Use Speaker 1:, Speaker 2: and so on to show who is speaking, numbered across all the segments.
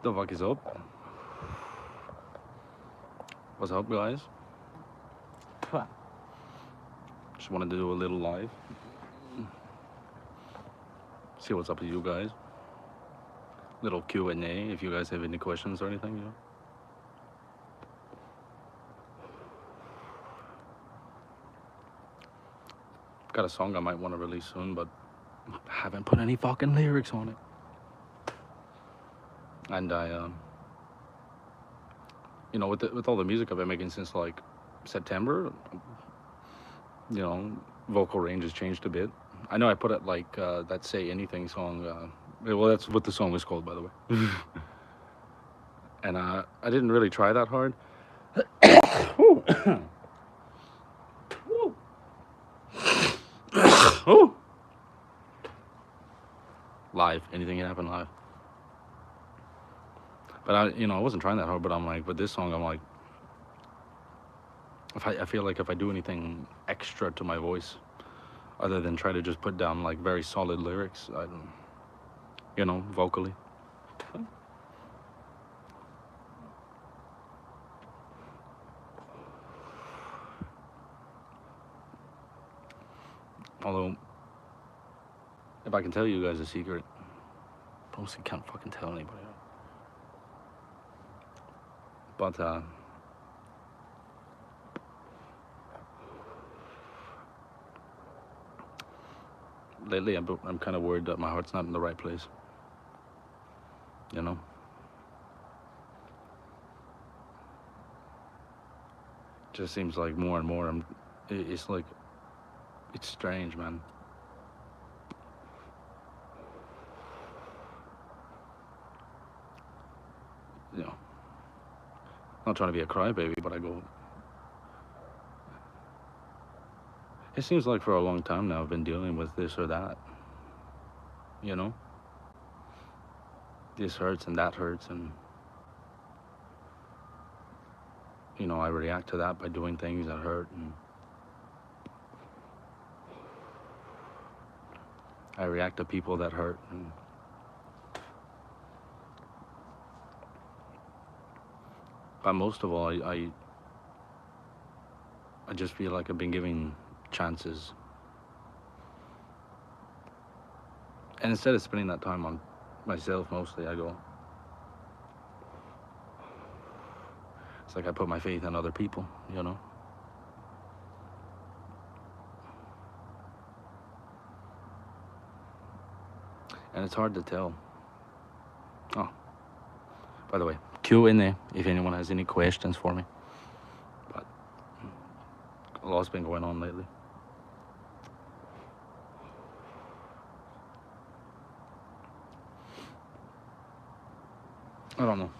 Speaker 1: The fuck is up? What's up, guys? Just wanted to do a little live. See what's up with you guys. Little Q&A if you guys have any questions or anything, you know. Got a song I might want to release soon, but haven't put any fucking lyrics on it. And you know, with all the music I've been making since like September, you know, vocal range has changed a bit. I know I put it like that Say Anything song. Well, that's what the song is called, by the way. And I didn't really try that hard. Oh, live. Anything can happen live. But I wasn't trying that hard. But I'm like, with this song, I'm like, I feel like if I do anything extra to my voice, other than try to just put down like very solid lyrics, I don't, vocally. Although, if I can tell you guys a secret, mostly can't fucking tell anybody. But lately I'm kind of worried that my heart's not in the right place. You know. Just seems like more and more it's like, it's strange, man. You know, not trying to be a crybaby, but I go, it seems like for a long time now I've been dealing with this or that, you know. This hurts and that hurts, and I react to that by doing things that hurt, and I react to people that hurt, and but most of all, I just feel like I've been giving chances, and instead of spending that time on myself mostly, I go, it's like I put my faith in other people, you know. And it's hard to tell. Oh, by the way, Q&A if anyone has any questions for me. But a lot's been going on lately. I don't know.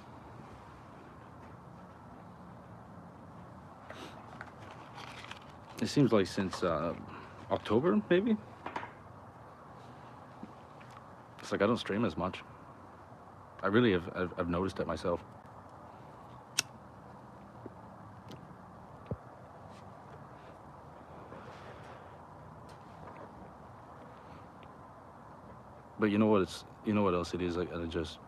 Speaker 1: It seems like since October, maybe. It's like I don't stream as much. I really I've noticed it myself. But you know what else it is? Like, I just,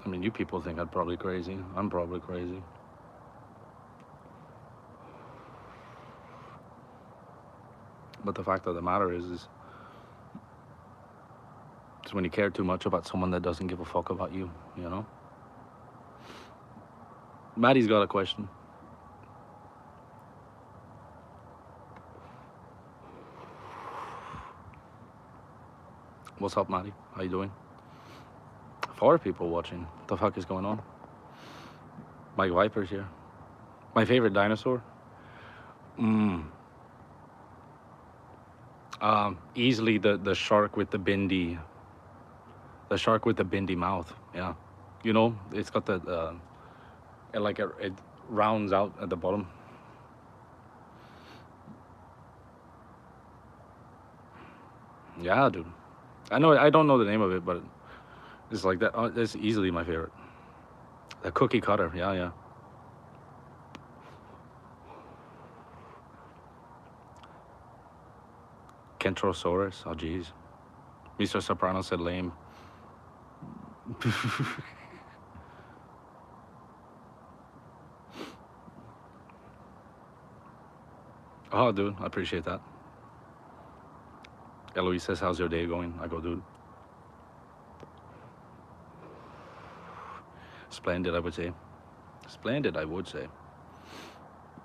Speaker 1: I mean, you people think I'm probably crazy. I'm probably crazy. But the fact of the matter is it's when you care too much about someone that doesn't give a fuck about you, you know? Maddie's got a question. What's up, Maddie? How you doing? 4 people watching. What the fuck is going on? Mike Viper's here. My favorite dinosaur? Easily the shark with the bendy. The shark with the bendy mouth. Yeah, you know, it's got the it rounds out at the bottom. Yeah, dude. I know. I don't know the name of it, but it's like that. It's easily my favorite. The cookie cutter. Yeah, yeah. Kentrosaurus. Oh, jeez. Mr. Soprano said lame. Oh, dude, I appreciate that. Eloise says, how's your day going? I go, dude. Splendid, I would say. Splendid, I would say.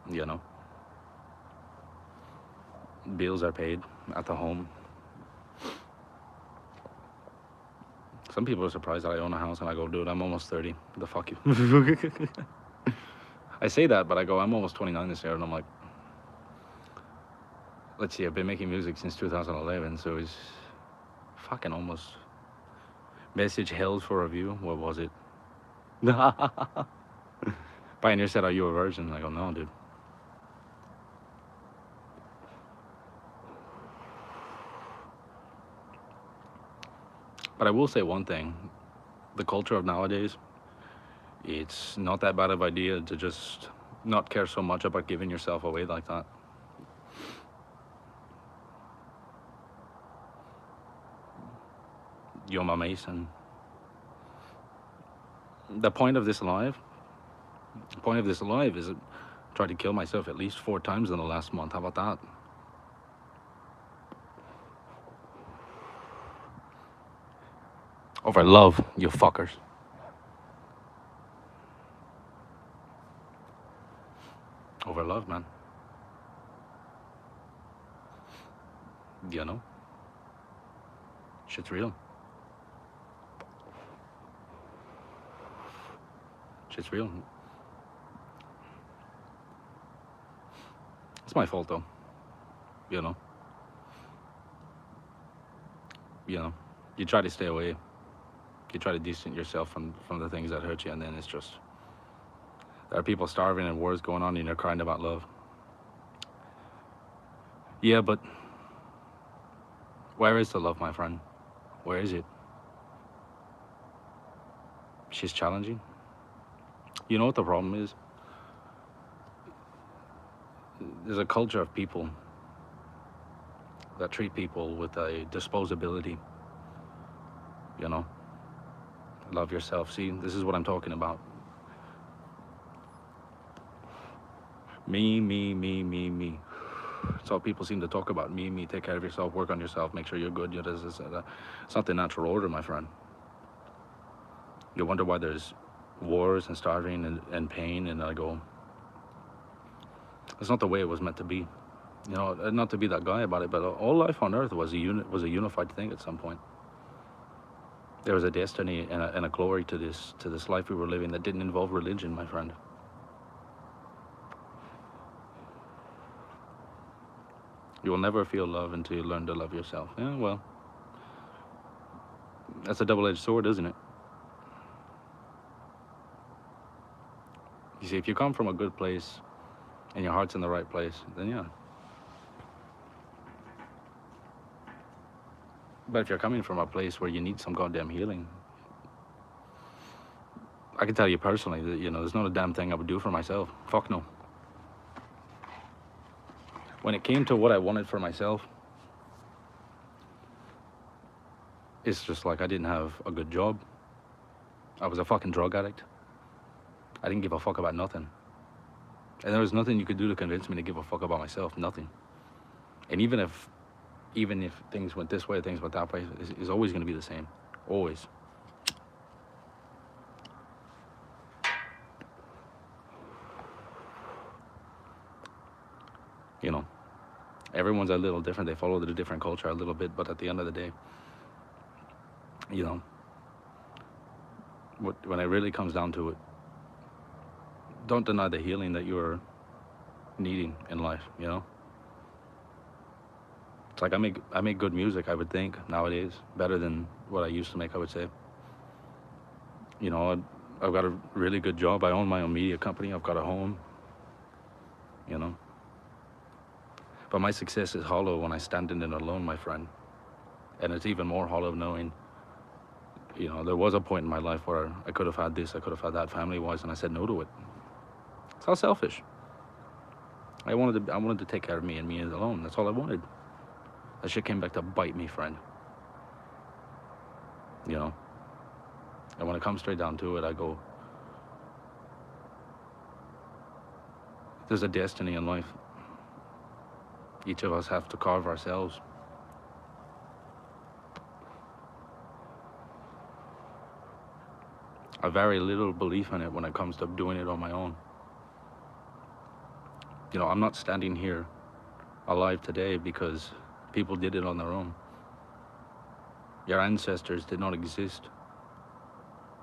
Speaker 1: You know, bills are paid at the home. Some people are surprised that I own a house, and I go, dude, I'm almost 30. The fuck you. I say that, but I go, I'm almost 29 this year, and I'm like, let's see, I've been making music since 2011, so it's fucking almost. Message held for review. What was it? Pioneer said, are you a virgin? I go, no, dude. But I will say one thing. The culture of nowadays, it's not that bad of an idea to just not care so much about giving yourself away like that. Yoma Mason. The point of this live is try to kill myself at least 4 times in the last month. How about that? Over love, you fuckers. Over love, man. You know? Shit's real. Shit's real. It's my fault, though. You know? You try to stay away. You try to distance yourself from the things that hurt you, and then it's just, there are people starving and wars going on, and you're crying about love. Yeah, but where is the love, my friend? Where is it? She's challenging. You know what the problem is? There's a culture of people that treat people with a disposability. You know? Love yourself. See, this is what I'm talking about. Me. That's all people seem to talk about. Me. Take care of yourself. Work on yourself. Make sure you're good. It's not the natural order, my friend. You wonder why there's wars and starving and pain, and I go, it's not the way it was meant to be. You know, not to be that guy about it, but all life on Earth was a unified thing at some point. There was a destiny and a glory to this life we were living that didn't involve religion, my friend. You will never feel love until you learn to love yourself. Yeah, well, that's a double-edged sword, isn't it? You see, if you come from a good place and your heart's in the right place, then yeah. But if you're coming from a place where you need some goddamn healing, I can tell you personally that, there's not a damn thing I would do for myself. Fuck no. When it came to what I wanted for myself, it's just like I didn't have a good job. I was a fucking drug addict. I didn't give a fuck about nothing. And there was nothing you could do to convince me to give a fuck about myself. Nothing. And even if things went this way, things went that way, it's always going to be the same. Always. Everyone's a little different. They follow the different culture a little bit, but at the end of the day, when it really comes down to it, don't deny the healing that you're needing in life, It's like I make good music, I would think, nowadays, better than what I used to make, I would say. I've got a really good job. I own my own media company. I've got a home, But my success is hollow when I stand in it alone, my friend. And it's even more hollow knowing, there was a point in my life where I could have had this, I could have had that family-wise, and I said no to it. It's all selfish. I wanted to take care of me and me alone. That's all I wanted. That shit came back to bite me, friend. You know? And when it comes straight down to it, I go, there's a destiny in life. Each of us have to carve ourselves. I have very little belief in it when it comes to doing it on my own. You know, I'm not standing here alive today because people did it on their own. Your ancestors did not exist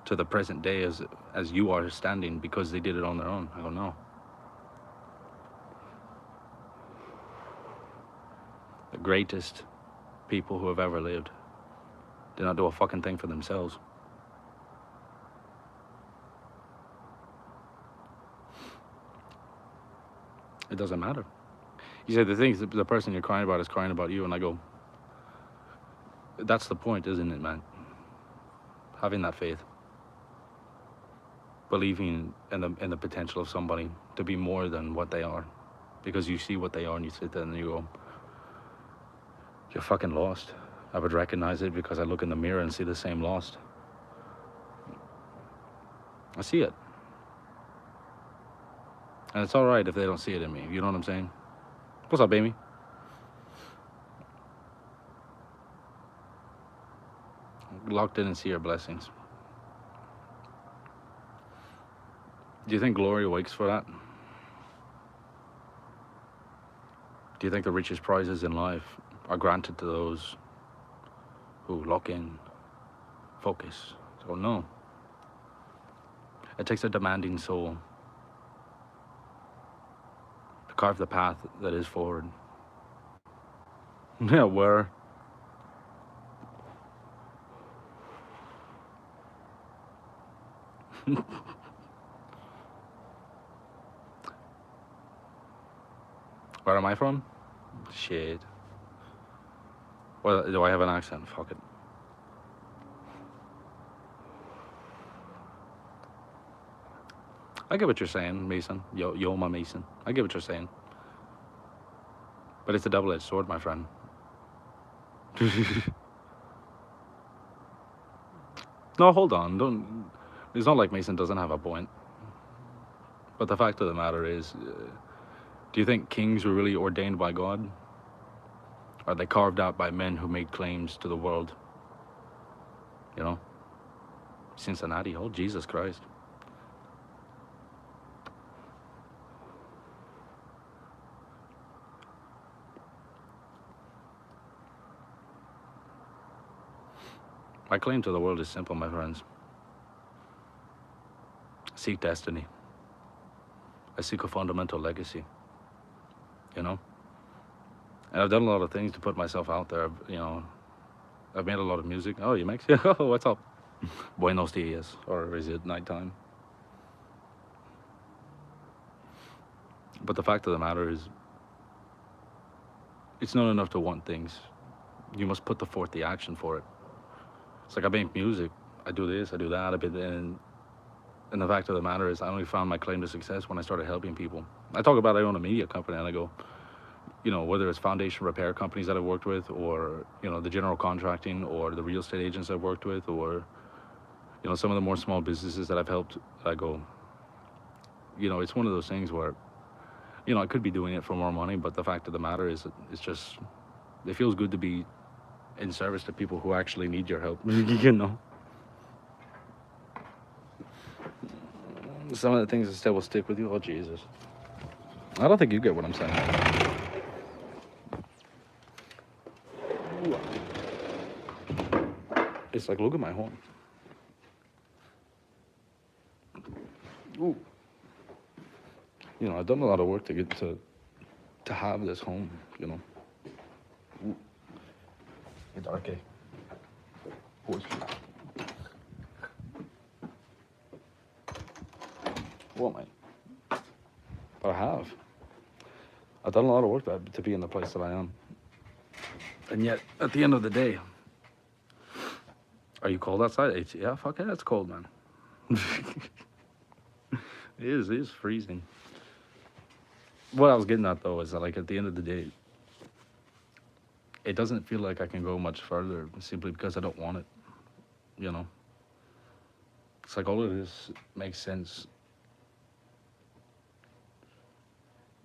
Speaker 1: to the present day as you are standing because they did it on their own. I don't know. The greatest people who have ever lived did not do a fucking thing for themselves. It doesn't matter. You say the things, the person you're crying about is crying about you, and I go, that's the point, isn't it, man? Having that faith. Believing in the potential of somebody to be more than what they are. Because you see what they are and you sit there and you go, you're fucking lost. I would recognize it because I look in the mirror and see the same lost. I see it. And it's all right if they don't see it in me. You know what I'm saying? What's up, Amy? Locked in and see your blessings. Do you think glory waits for that? Do you think the richest prizes in life are granted to those who lock in, focus? So no. It takes a demanding soul to carve the path that is forward. Yeah, where? Where am I from? Shit. Well, do I have an accent? Fuck it. I get what you're saying, Mason. Yo, my Mason. I get what you're saying. But it's a double-edged sword, my friend. No, hold on. Don't. It's not like Mason doesn't have a point. But the fact of the matter is, do you think kings were really ordained by God? Or are they carved out by men who made claims to the world? You know? Cincinnati, oh, Jesus Christ. My claim to the world is simple, my friends. I seek destiny. I seek a fundamental legacy. You know? And I've done a lot of things to put myself out there. You know, I've made a lot of music. Oh, you Mexican? Oh, what's up? Buenos dias. Or is it nighttime? But the fact of the matter is, it's not enough to want things. You must put forth the action for it. It's like I make music. I do this, I do that a bit. And the fact of the matter is, I only found my claim to success when I started helping people. I talk about I own a media company, and I go, you know, whether it's foundation repair companies that I've worked with, or, you know, the general contracting, or the real estate agents I've worked with, or, you know, some of the more small businesses that I've helped, I go, you know, it's one of those things where, you know, I could be doing it for more money, but the fact of the matter is, it's just, it feels good to be in service to people who actually need your help, you know? Some of the things that still will stick with you, oh, Jesus. I don't think you get what I'm saying. It's like, look at my horn. Ooh. You know, I've done a lot of work to get to have this home, you know. Ooh. It's okay. What, mate? But I have. I've done a lot of work to be in the place that I am. And yet, at the end of the day, are you cold outside? Yeah, fuck yeah, it's cold, man. It is freezing. What I was getting at, though, is that, like, at the end of the day, it doesn't feel like I can go much further simply because I don't want it. You know, it's like all of this makes sense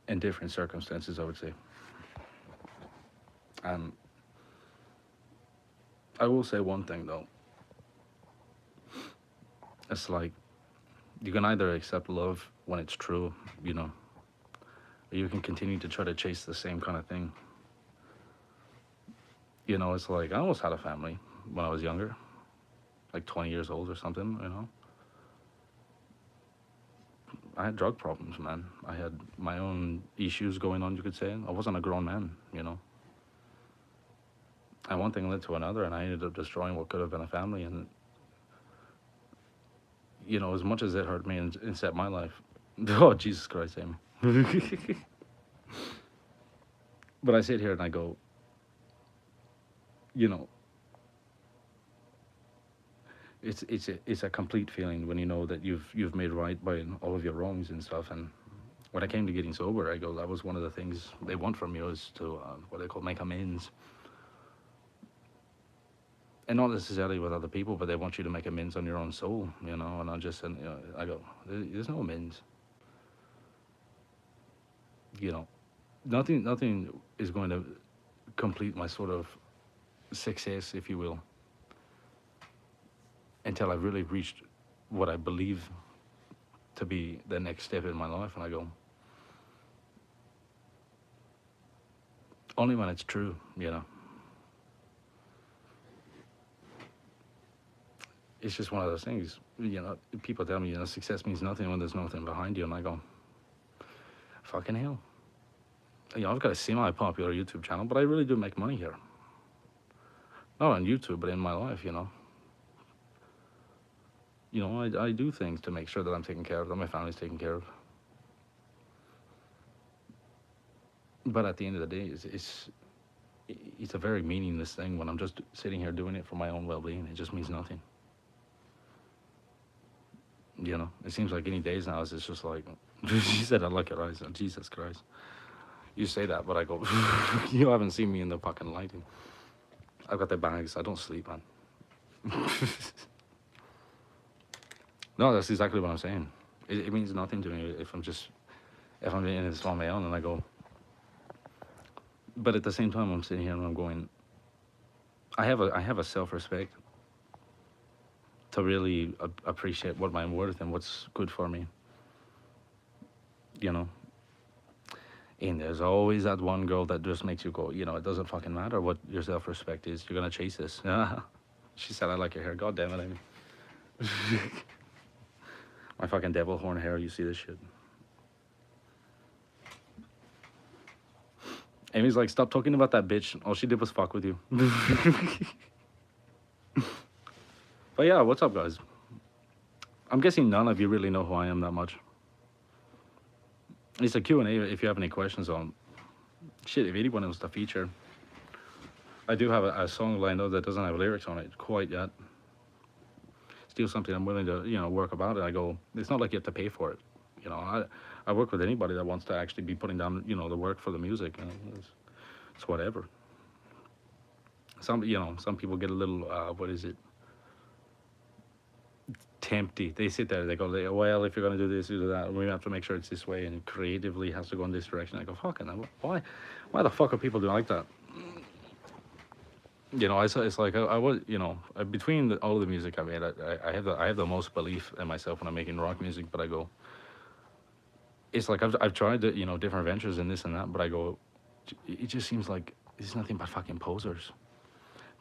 Speaker 1: in different circumstances, I would say. And I will say one thing though. It's like you can either accept love when it's true, you know, or you can continue to try to chase the same kind of thing. You know, it's like I almost had a family when I was younger, like 20 years old or something, you know. I had drug problems, man. I had my own issues going on, you could say. I wasn't a grown man, you know. And one thing led to another, and I ended up destroying what could have been a family. And, you know, as much as it hurt me and set my life, oh, Jesus Christ, Amy. But I sit here and I go, you know, it's a complete feeling when you know that you've made right by all of your wrongs and stuff. And when I came to getting sober, I go, that was one of the things they want from you is to what they call make amends, and not necessarily with other people, but they want you to make amends on your own soul, you know. And I just said, you know, I go, there's no amends, you know, nothing is going to complete my sort of success, if you will, until I've really reached what I believe to be the next step in my life. And I go, only when it's true, you know. It's just one of those things, you know. People tell me, you know, success means nothing when there's nothing behind you. And I go, fucking hell. You know, I've got a semi-popular YouTube channel, but I really do make money here. Not on YouTube, but in my life, you know. You know, I do things to make sure that I'm taken care of, that my family's taken care of. But at the end of the day, it's a very meaningless thing when I'm just sitting here doing it for my own well-being. It just means nothing. You know, it seems like any days now, it's just like, she said, I like your eyes. Oh, Jesus Christ. You say that, but I go, you haven't seen me in the fucking lighting. I've got the bags. I don't sleep, man. No, that's exactly what I'm saying. It means nothing to me if I'm in this on my own, and I go. But at the same time, I'm sitting here and I'm going, I have a self-respect to really appreciate what I'm worth and what's good for me. You know. And there's always that one girl that just makes you go, you know, it doesn't fucking matter what your self-respect is. You're gonna chase this. She said, I like your hair. God damn it, Amy. My fucking devil horn hair, you see this shit. Amy's like, stop talking about that bitch. All she did was fuck with you. But yeah, what's up, guys? I'm guessing none of you really know who I am that much. It's a Q&A if you have any questions on shit, if anyone wants to feature. I do have a song lined up that doesn't have lyrics on it quite yet. Still something I'm willing to, you know, work about it. I go, it's not like you have to pay for it. You know, I work with anybody that wants to actually be putting down, you know, the work for the music. You know, it's whatever. Some people get a little, what is it? Tempty. They sit there, they go, well, if you're going to do this, do that, we have to make sure it's this way, and creatively has to go in this direction. I go, fucking, why the fuck are people doing like that? You know, it's like I was, you know, between all of the music I made, I have the most belief in myself when I'm making rock music. But I go, it's like I've tried you know, different ventures and this and that, but I go, it just seems like it's nothing but fucking posers.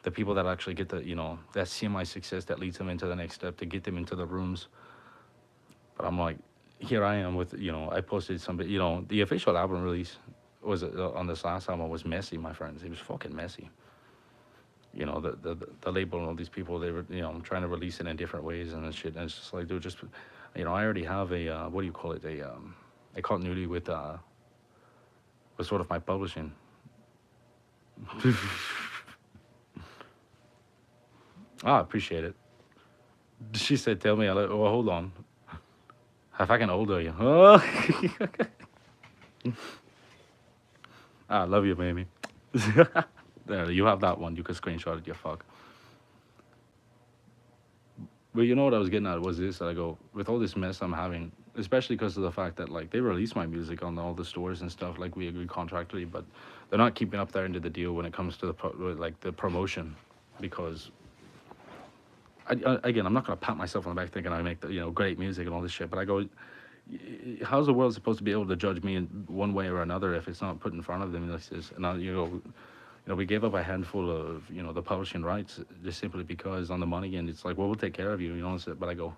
Speaker 1: The people that actually get the, you know, that semi-success that leads them into the next step, to get them into the rooms. But I'm like, here I am with, you know, I posted somebody, you know, the official album release was on this last album was messy, my friends. It was fucking messy. You know, the label and all these people, they were, you know, trying to release it in different ways and shit. And it's just like, dude, just, you know, I already have a, what do you call it? A continuity with sort of my publishing. I appreciate it. She said, tell me. I like, oh, hold on. How fucking old are you? Oh. I love you, baby. There, you have that one. You can screenshot it. You fuck. But you know what I was getting at was this. I go with all this mess I'm having, especially because of the fact that like they release my music on all the stores and stuff, like we agreed contractually, but they're not keeping up their end of the deal when it comes to like the promotion, because again, I'm not gonna pat myself on the back thinking I make the, great music and all this shit, but I go, how's the world supposed to be able to judge me in one way or another if it's not put in front of them? Like this, and we gave up a handful of the publishing rights just simply because on the money end, it's like, well, we'll take care of you, But I go,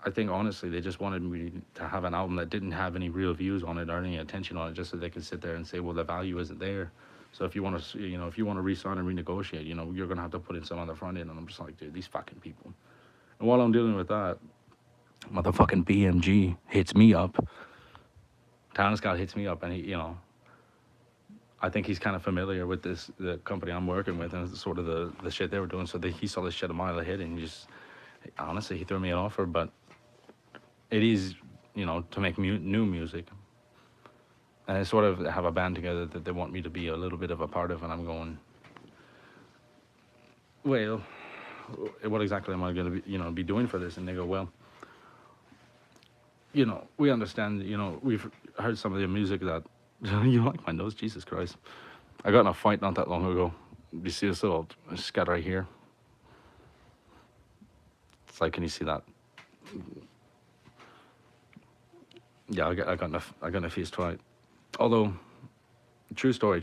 Speaker 1: I think honestly, they just wanted me to have an album that didn't have any real views on it or any attention on it, just so they could sit there and say, well, the value isn't there. So if you want to, if you want to re-sign and renegotiate, you're gonna have to put in some on the front end. And I'm just like, dude, these fucking people. And while I'm dealing with that, motherfucking BMG hits me up. Town Scott hits me up, and I think he's kind of familiar with the company I'm working with, and sort of the shit they were doing. So he saw this shit a mile ahead, and honestly, he threw me an offer, but it is, to make new music. And I sort of have a band together that they want me to be a little bit of a part of, and I'm going, well, what exactly am I going to be doing for this? And they go, well, we understand, we've heard some of the music that, you like my nose, Jesus Christ. I got in a fight not that long ago. You see this little scat right here? It's like, can you see that? Yeah, I got in a fist fight. Although, true story.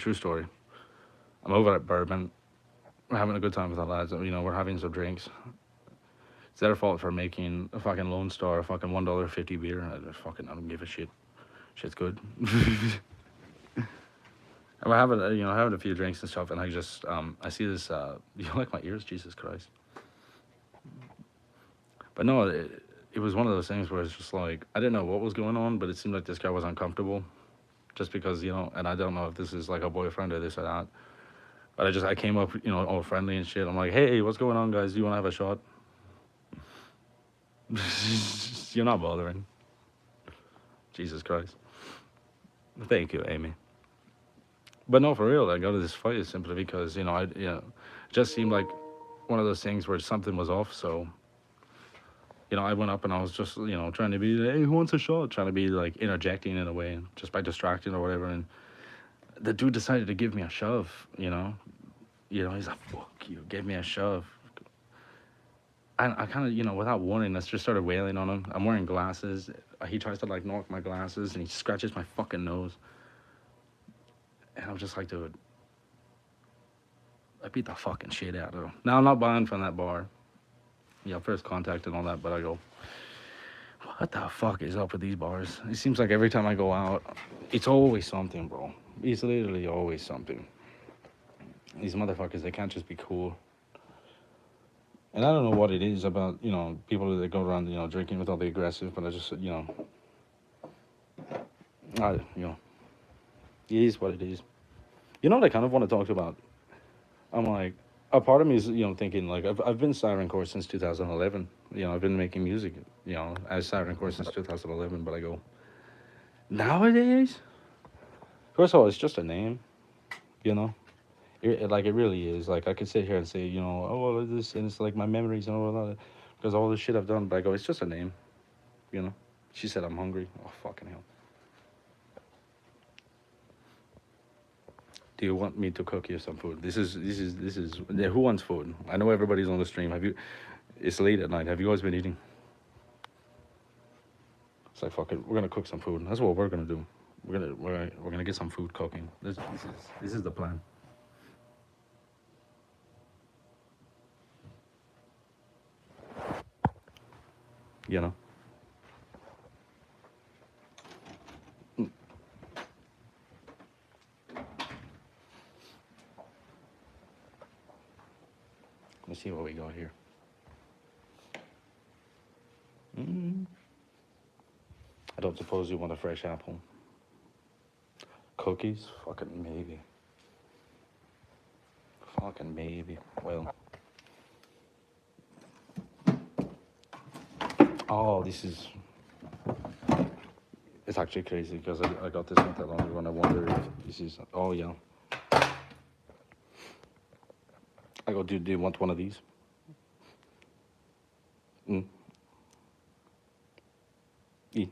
Speaker 1: I'm over at Bourbon. We're having a good time with the lads. We're having some drinks. It's their fault for making a fucking Lone Star, a fucking $1.50 beer. I don't give a shit. Shit's good. And we're having, having a few drinks and stuff, and I just, I see this, you like my ears? Jesus Christ. But no, it was one of those things where it's just like, I didn't know what was going on, but it seemed like this guy was uncomfortable. Just because, and I don't know if this is like a boyfriend or this or that. But I came up, all friendly and shit. I'm like, hey, what's going on, guys? Do you want to have a shot? You're not bothering. Jesus Christ. Thank you, Amy. But no, for real, I go to this fight simply because, it just seemed like one of those things where something was off. So, I went up and I was just, trying to be, hey, who wants a shot? Trying to be like interjecting in a way, just by distracting or whatever. And the dude decided to give me a shove, he's like, fuck you, gave me a shove. And I kind of, without warning, I just started wailing on him. I'm wearing glasses. He tries to like knock my glasses and he scratches my fucking nose. And I'm just like, dude, I beat the fucking shit out of him. Now, I'm not buying from that bar. First contact and all that, but I go, what the fuck is up with these bars? It seems like every time I go out, it's always something, bro. It's literally always something. These motherfuckers, they can't just be cool. And I don't know what it is about, people that go around, drinking with all the aggressive, but I just, it is what it is. You know what I kind of want to talk about? I'm like, a part of me is, thinking, like, I've been SirenCore since 2011. I've been making music, as SirenCore since 2011, but I go, nowadays? First of all, it's just a name, It really is. Like, I could sit here and say, oh, well, this, and it's like my memories and all that, because all the shit I've done, but I go, it's just a name, She said I'm hungry. Oh, fucking hell. Do you want me to cook you some food? This is. Yeah, who wants food? I know everybody's on the stream. It's late at night. Have you guys been eating? It's like, fuck it. We're gonna cook some food. That's what we're gonna do. We're gonna get some food cooking. This is the plan. Let's see what we got here. I don't suppose you want a fresh apple. Cookies? Fucking maybe. Fucking maybe. Well. Oh, this is... It's actually crazy because I got this not that long ago and I wonder if this is... Oh, yeah. I go, do you want one of these? Mm. E.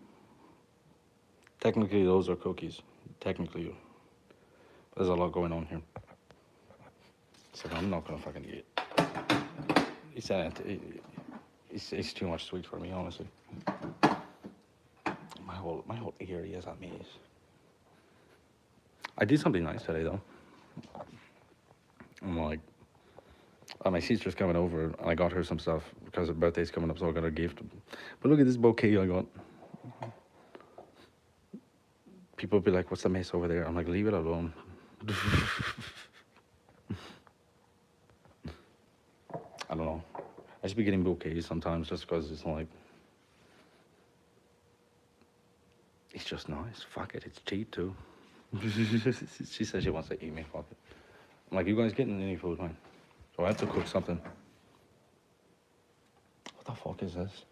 Speaker 1: Technically, those are cookies. Technically, there's a lot going on here. So I'm not gonna fucking eat it. He said it's too much sweet for me, honestly. My whole area is a maze. I did something nice today though. I'm like, my sister's coming over, and I got her some stuff because her birthday's coming up, so I got her a gift. But look at this bouquet I got. People be like, "What's the mess over there?" I'm like, "Leave it alone." I don't know. I should be getting bouquets sometimes just because it's like, it's just nice. Fuck it, it's cheap too. She says she wants to eat me. Fuck it. I'm like, you guys getting any food, man? So I have to cook something. What the fuck is this?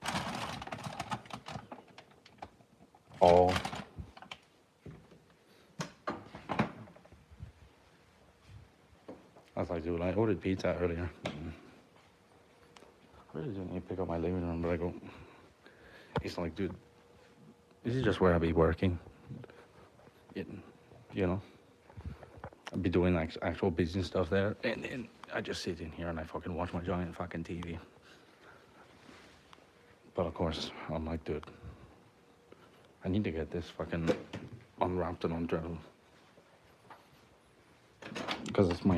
Speaker 1: Oh. I was like, dude, I ordered pizza earlier. I really didn't need to pick up my living room, but I go, it's like, dude, this is just where I'll be working. You know? I'll be doing like actual business stuff there, and then I just sit in here and I fucking watch my giant fucking TV. But of course, I'm like, dude, I need to get this fucking unwrapped and undrilled. Because it's my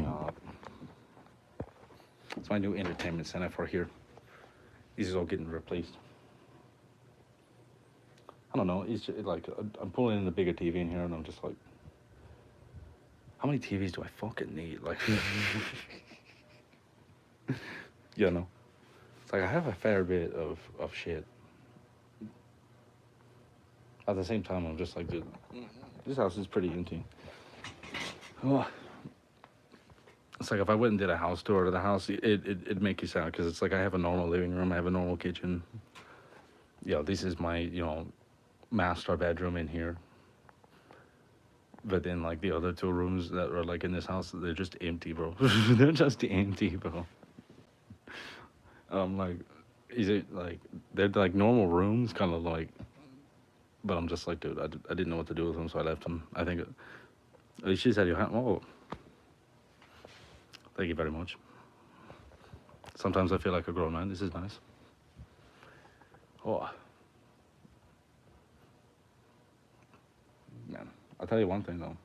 Speaker 1: new entertainment center for here. These is all getting replaced. I don't know. It's just, like I'm pulling in the bigger TV in here, and I'm just like, how many TVs do I fucking need? Like, you know, it's like I have a fair bit of shit. At the same time, I'm just like, dude, this house is pretty empty. Oh. It's like if I went and did a house tour of the house, it'd make you sad because it's like I have a normal living room, I have a normal kitchen. You know, this is my, master bedroom in here. But then like the other two rooms that are like in this house, they're just empty, bro. They're just empty, bro. I'm like, is it like they're like normal rooms, kind of like? But I'm just like, dude, I didn't know what to do with them, so I left them. I think at least she said you have. Oh, thank you very much. Sometimes I feel like a grown man. This is nice. Oh, man. I'll tell you one thing, though.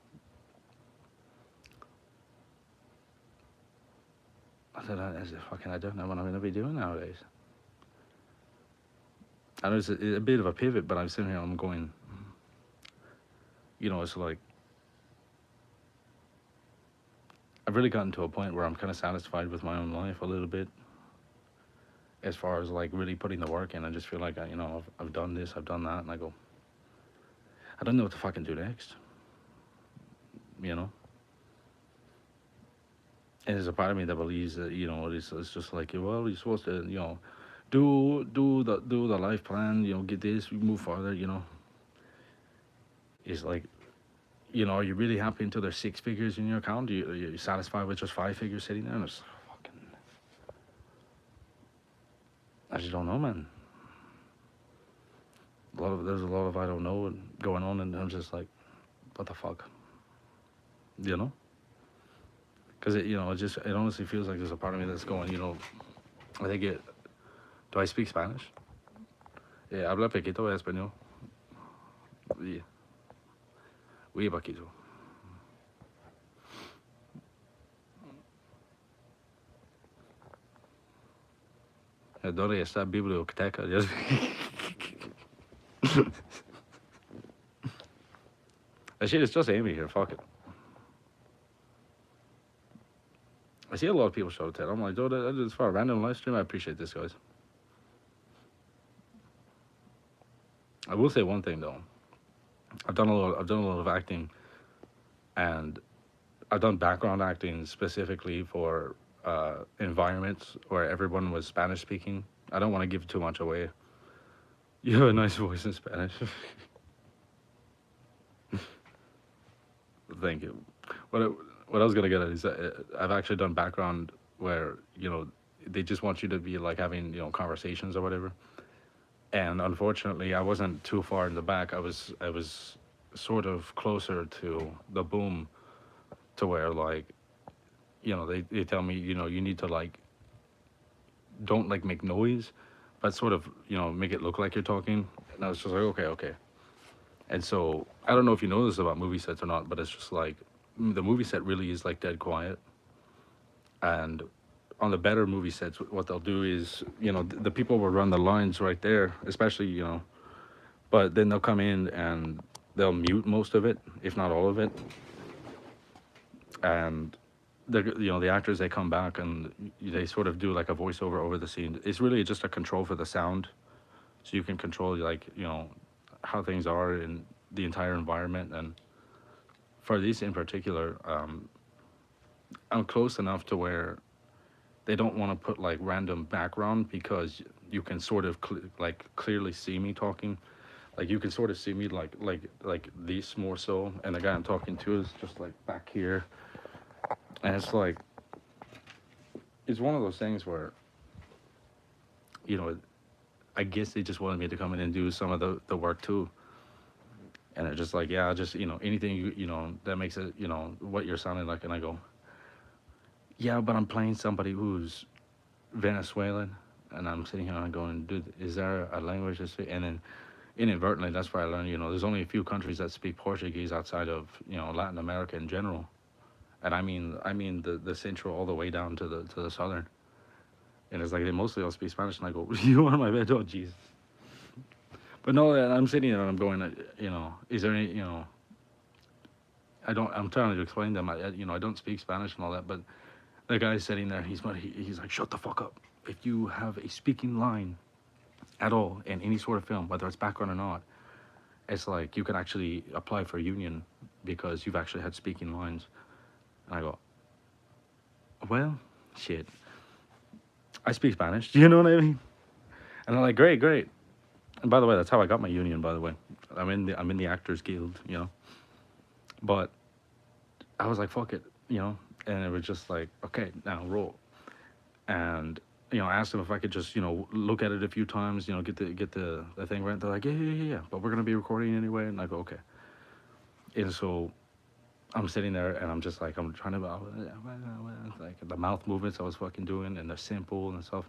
Speaker 1: I said, I don't know what I'm going to be doing nowadays. I know it's a bit of a pivot, but I'm sitting here, I'm going, it's like, I've really gotten to a point where I'm kind of satisfied with my own life a little bit. As far as like really putting the work in, I just feel like I've done this, I've done that, and I go, I don't know what to fucking do next. And there's a part of me that believes that it's just like, well, you're supposed to do the life plan, get this, move further. It's like, are you really happy until there's 6 figures in your account? Are you satisfied with just 5 figures sitting there? And it's fucking, I just don't know, man. There's a lot of I don't know going on, and I'm just like, what the fuck, Because it honestly feels like there's a part of me that's going, I think do I speak Spanish? Habla poquito de español. Yeah. Oui, poquito. ¿Dónde está la biblioteca? That shit is just Amy here, fuck it. I see a lot of people show it. I'm like, dude, it's for a random live stream. I appreciate this, guys. I will say one thing though. I've done a lot of acting, and I've done background acting specifically for environments where everyone was Spanish speaking. I don't want to give too much away. You have a nice voice in Spanish. Thank you. What I was gonna get at is that I've actually done background where they just want you to be like having conversations or whatever. And unfortunately, I wasn't too far in the back. I was sort of closer to the boom, to where like they tell me you need to like don't like make noise, but sort of make it look like you're talking. And I was just like, okay, okay. And so I don't know if you know this about movie sets or not, but it's just like the movie set really is like dead quiet. And on the better movie sets, what they'll do is the people will run the lines right there, especially but then they'll come in and they'll mute most of it, if not all of it. And the actors, they come back and they sort of do like a voiceover over the scene. It's really just a control for the sound, so you can control like how things are in the entire environment. And for these in particular, I'm close enough to where they don't want to put like random background, because you can sort of like clearly see me talking. Like you can sort of see me like this more so, and the guy I'm talking to is just like back here. And it's like, it's one of those things where you know I guess they just wanted me to come in and do some of the work too. And it's just like, yeah, just anything that makes it what you're sounding like. And I go, yeah, but I'm playing somebody who's Venezuelan. And I'm sitting here and I'm going, dude, is there a language that's, and then inadvertently, that's where I learned, there's only a few countries that speak Portuguese outside of Latin America in general. And I mean the central all the way down to the southern. And it's like they mostly all speak Spanish. And I go, you are my bed, oh Jesus. But no, I'm sitting there and I'm going, is there any, I'm trying to explain to them, I don't speak Spanish and all that. But the guy's sitting there, he's like, shut the fuck up. If you have a speaking line at all in any sort of film, whether it's background or not, it's like you can actually apply for a union because you've actually had speaking lines. And I go, well, shit. I speak Spanish. Do you know what I mean? And they're like, great, great. And by the way, that's how I got my union. By the way, I'm in the Actors Guild. But I was like, fuck it. And it was just like, okay, now roll. And I asked them if I could just look at it a few times, get the thing right. They're like, yeah, yeah, yeah, yeah, but we're gonna be recording anyway. And I go, okay. And so I'm sitting there and I'm just like, I'm trying to like the mouth movements I was fucking doing, and they're simple and stuff.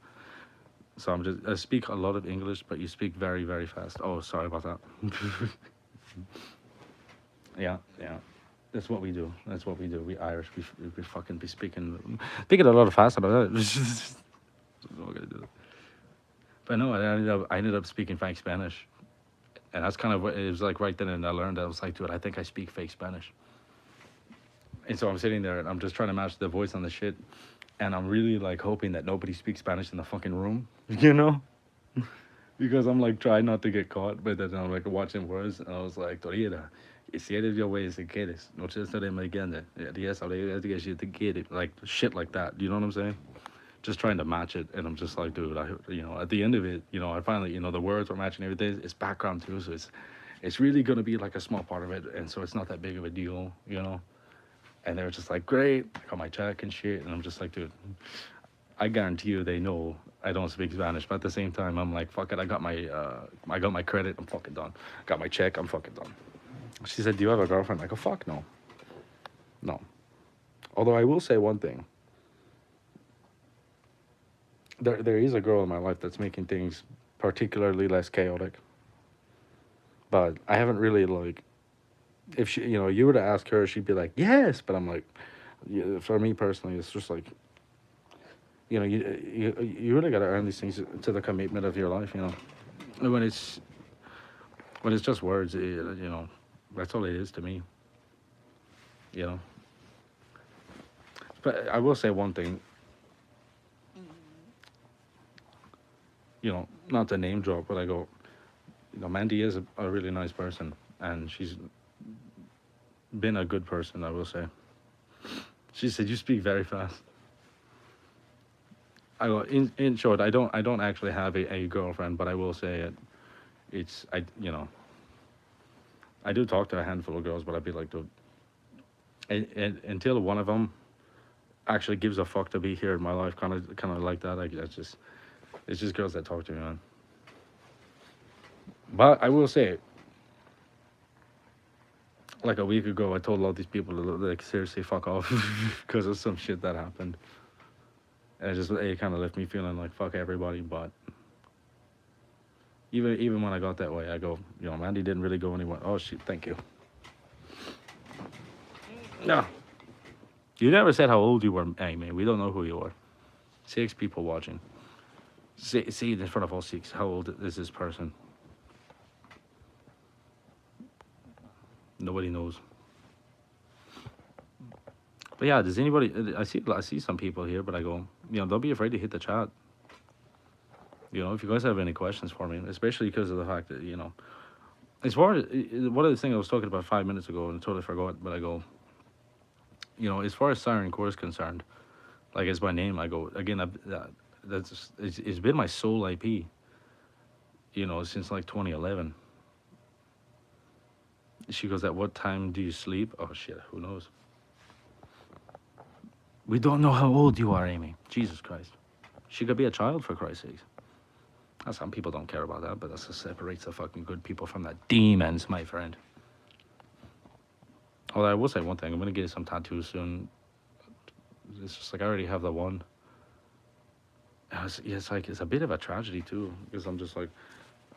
Speaker 1: So I speak a lot of English, but you speak very, very fast. Oh, sorry about that. Yeah, yeah. That's what we do. That's what we do. We Irish, we fucking be speaking a lot of fast about that. We're gonna do it. But no, I ended up speaking fake Spanish, and that's kind of what it was like right then. And I learned, I was like, dude, I think I speak fake Spanish. And so I'm sitting there and I'm just trying to match the voice on the shit, and I'm really like hoping that nobody speaks Spanish in the fucking room, because I'm like trying not to get caught. But then I'm like watching words, and I was like, Torida, si eres yo, güey, si quieres, no te estaré mediando. Yes, I'll get you to get it, like shit like that. You know what I'm saying? Just trying to match it, and I'm just like, dude, at the end of it, I finally, the words are matching everything. It's background too, so it's really gonna be like a small part of it, and so it's not that big of a deal. And they were just like, great, I got my check and shit, and I'm just like, dude, I guarantee you they know I don't speak Spanish, but at the same time, I'm like, fuck it, I got my credit, I'm fucking done. Got my check, I'm fucking done. She said, do you have a girlfriend? I go, fuck no, no. Although I will say one thing. There is a girl in my life that's making things particularly less chaotic. But I haven't really like, if she, you were to ask her, she'd be like, yes. But I'm like, yeah, for me personally, it's just like, you really got to earn these things to the commitment of your life. And when it's just words, that's all it is to me. You know. But I will say one thing. Not to name drop, but I go, Mandy is a really nice person, and she's been a good person, I will say. She said, you speak very fast. I go, in short, I don't actually have a girlfriend, but I will say I do talk to a handful of girls, but I'd be like, dude, until one of them actually gives a fuck to be here in my life. Kind of like that. Like it's just girls that talk to me, man. But I will say, like a week ago, I told all these people to like seriously fuck off because of some shit that happened, and it kind of left me feeling like fuck everybody. But even when I got that way, I go, Mandy didn't really go anywhere. Oh shit, thank you. No, you never said how old you were. Hey man, we don't know who you are. 6 people watching. See in front of all 6. How old is this person? Nobody knows. But yeah, does anybody? I see some people here, but I go, don't be afraid to hit the chat. If you guys have any questions for me, especially because of the fact that as far as one of the things I was talking about 5 minutes ago, and I totally forgot, but I go, as far as SirenCore is concerned, like as my name, I go again. It's been my sole IP, since like 2011. She goes, at what time do you sleep? Oh shit, who knows? We don't know how old you are, Amy. Jesus Christ. She could be a child, for Christ's sake. Some people don't care about that, but that's what separates the fucking good people from the demons, my friend. Although I will say one thing, I'm gonna get some tattoos soon. It's just like I already have the one. It's a bit of a tragedy too, because I'm just like,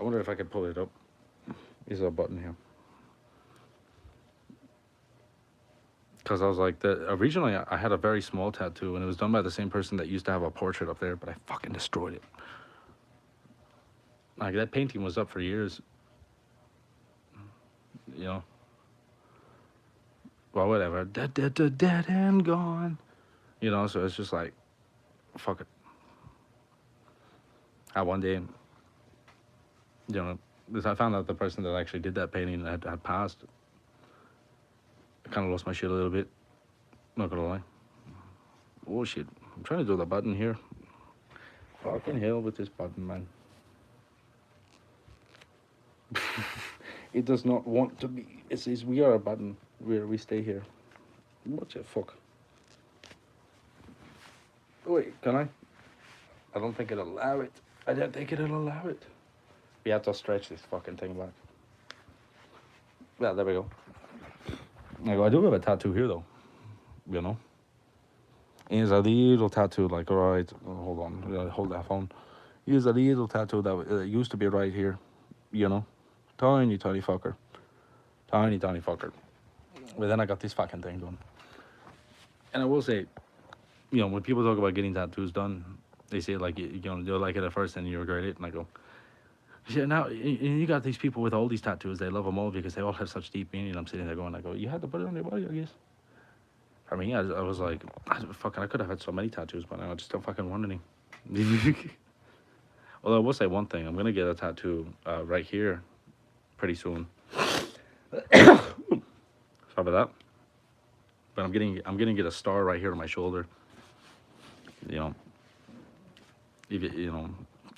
Speaker 1: I wonder if I could pull it up. Is there a button here? Because I was like, originally I had a very small tattoo, and it was done by the same person that used to have a portrait up there, but I fucking destroyed it. Like, that painting was up for years. Well, whatever. Dead and gone. So it's just like, fuck it. One day, because I found out the person that actually did that painting had passed. I kind of lost my shit a little bit. Not gonna lie. Oh shit. I'm trying to do the button here. Fucking hell with this button, man. It does not want to be. It says we are a button where we stay here. What the fuck? Oh, wait, can I? I don't think it'll allow it. I don't think it'll allow it. We have to stretch this fucking thing back. Well, there we go. I do have a tattoo here, though. It's a little tattoo, like, right. Hold on. Hold that phone. Here's a little tattoo that used to be right here. Tiny, tiny fucker. Tiny, tiny fucker. But then I got this fucking thing done. And I will say, when people talk about getting tattoos done, they say, like, you'll like it at first and you regret it. And I go, yeah, now, you got these people with all these tattoos. They love them all because they all have such deep meaning. I'm sitting there going, you had to put it on your body, I guess. For me, I was like, I could have had so many tattoos, but I just don't fucking want any. Although I will say one thing, I'm going to get a tattoo right here pretty soon. Sorry about that. But I'm gonna get a star right here on my shoulder. If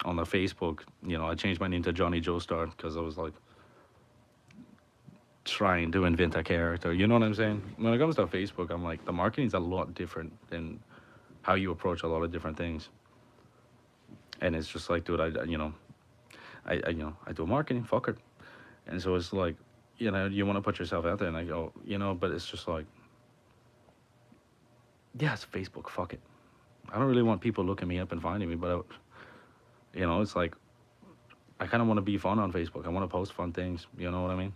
Speaker 1: on the Facebook, I changed my name to Johnny Joestar because I was like trying to invent a character. You know what I'm saying? When it comes to Facebook, I'm like, the marketing's a lot different than how you approach a lot of different things. And it's just like, dude, I do marketing, fuck it. And so it's like, you want to put yourself out there, and I go, but it's just like, yeah, it's Facebook, fuck it. I don't really want people looking me up and finding me, but, it's like, I kind of want to be fun on Facebook. I want to post fun things, you know what I mean?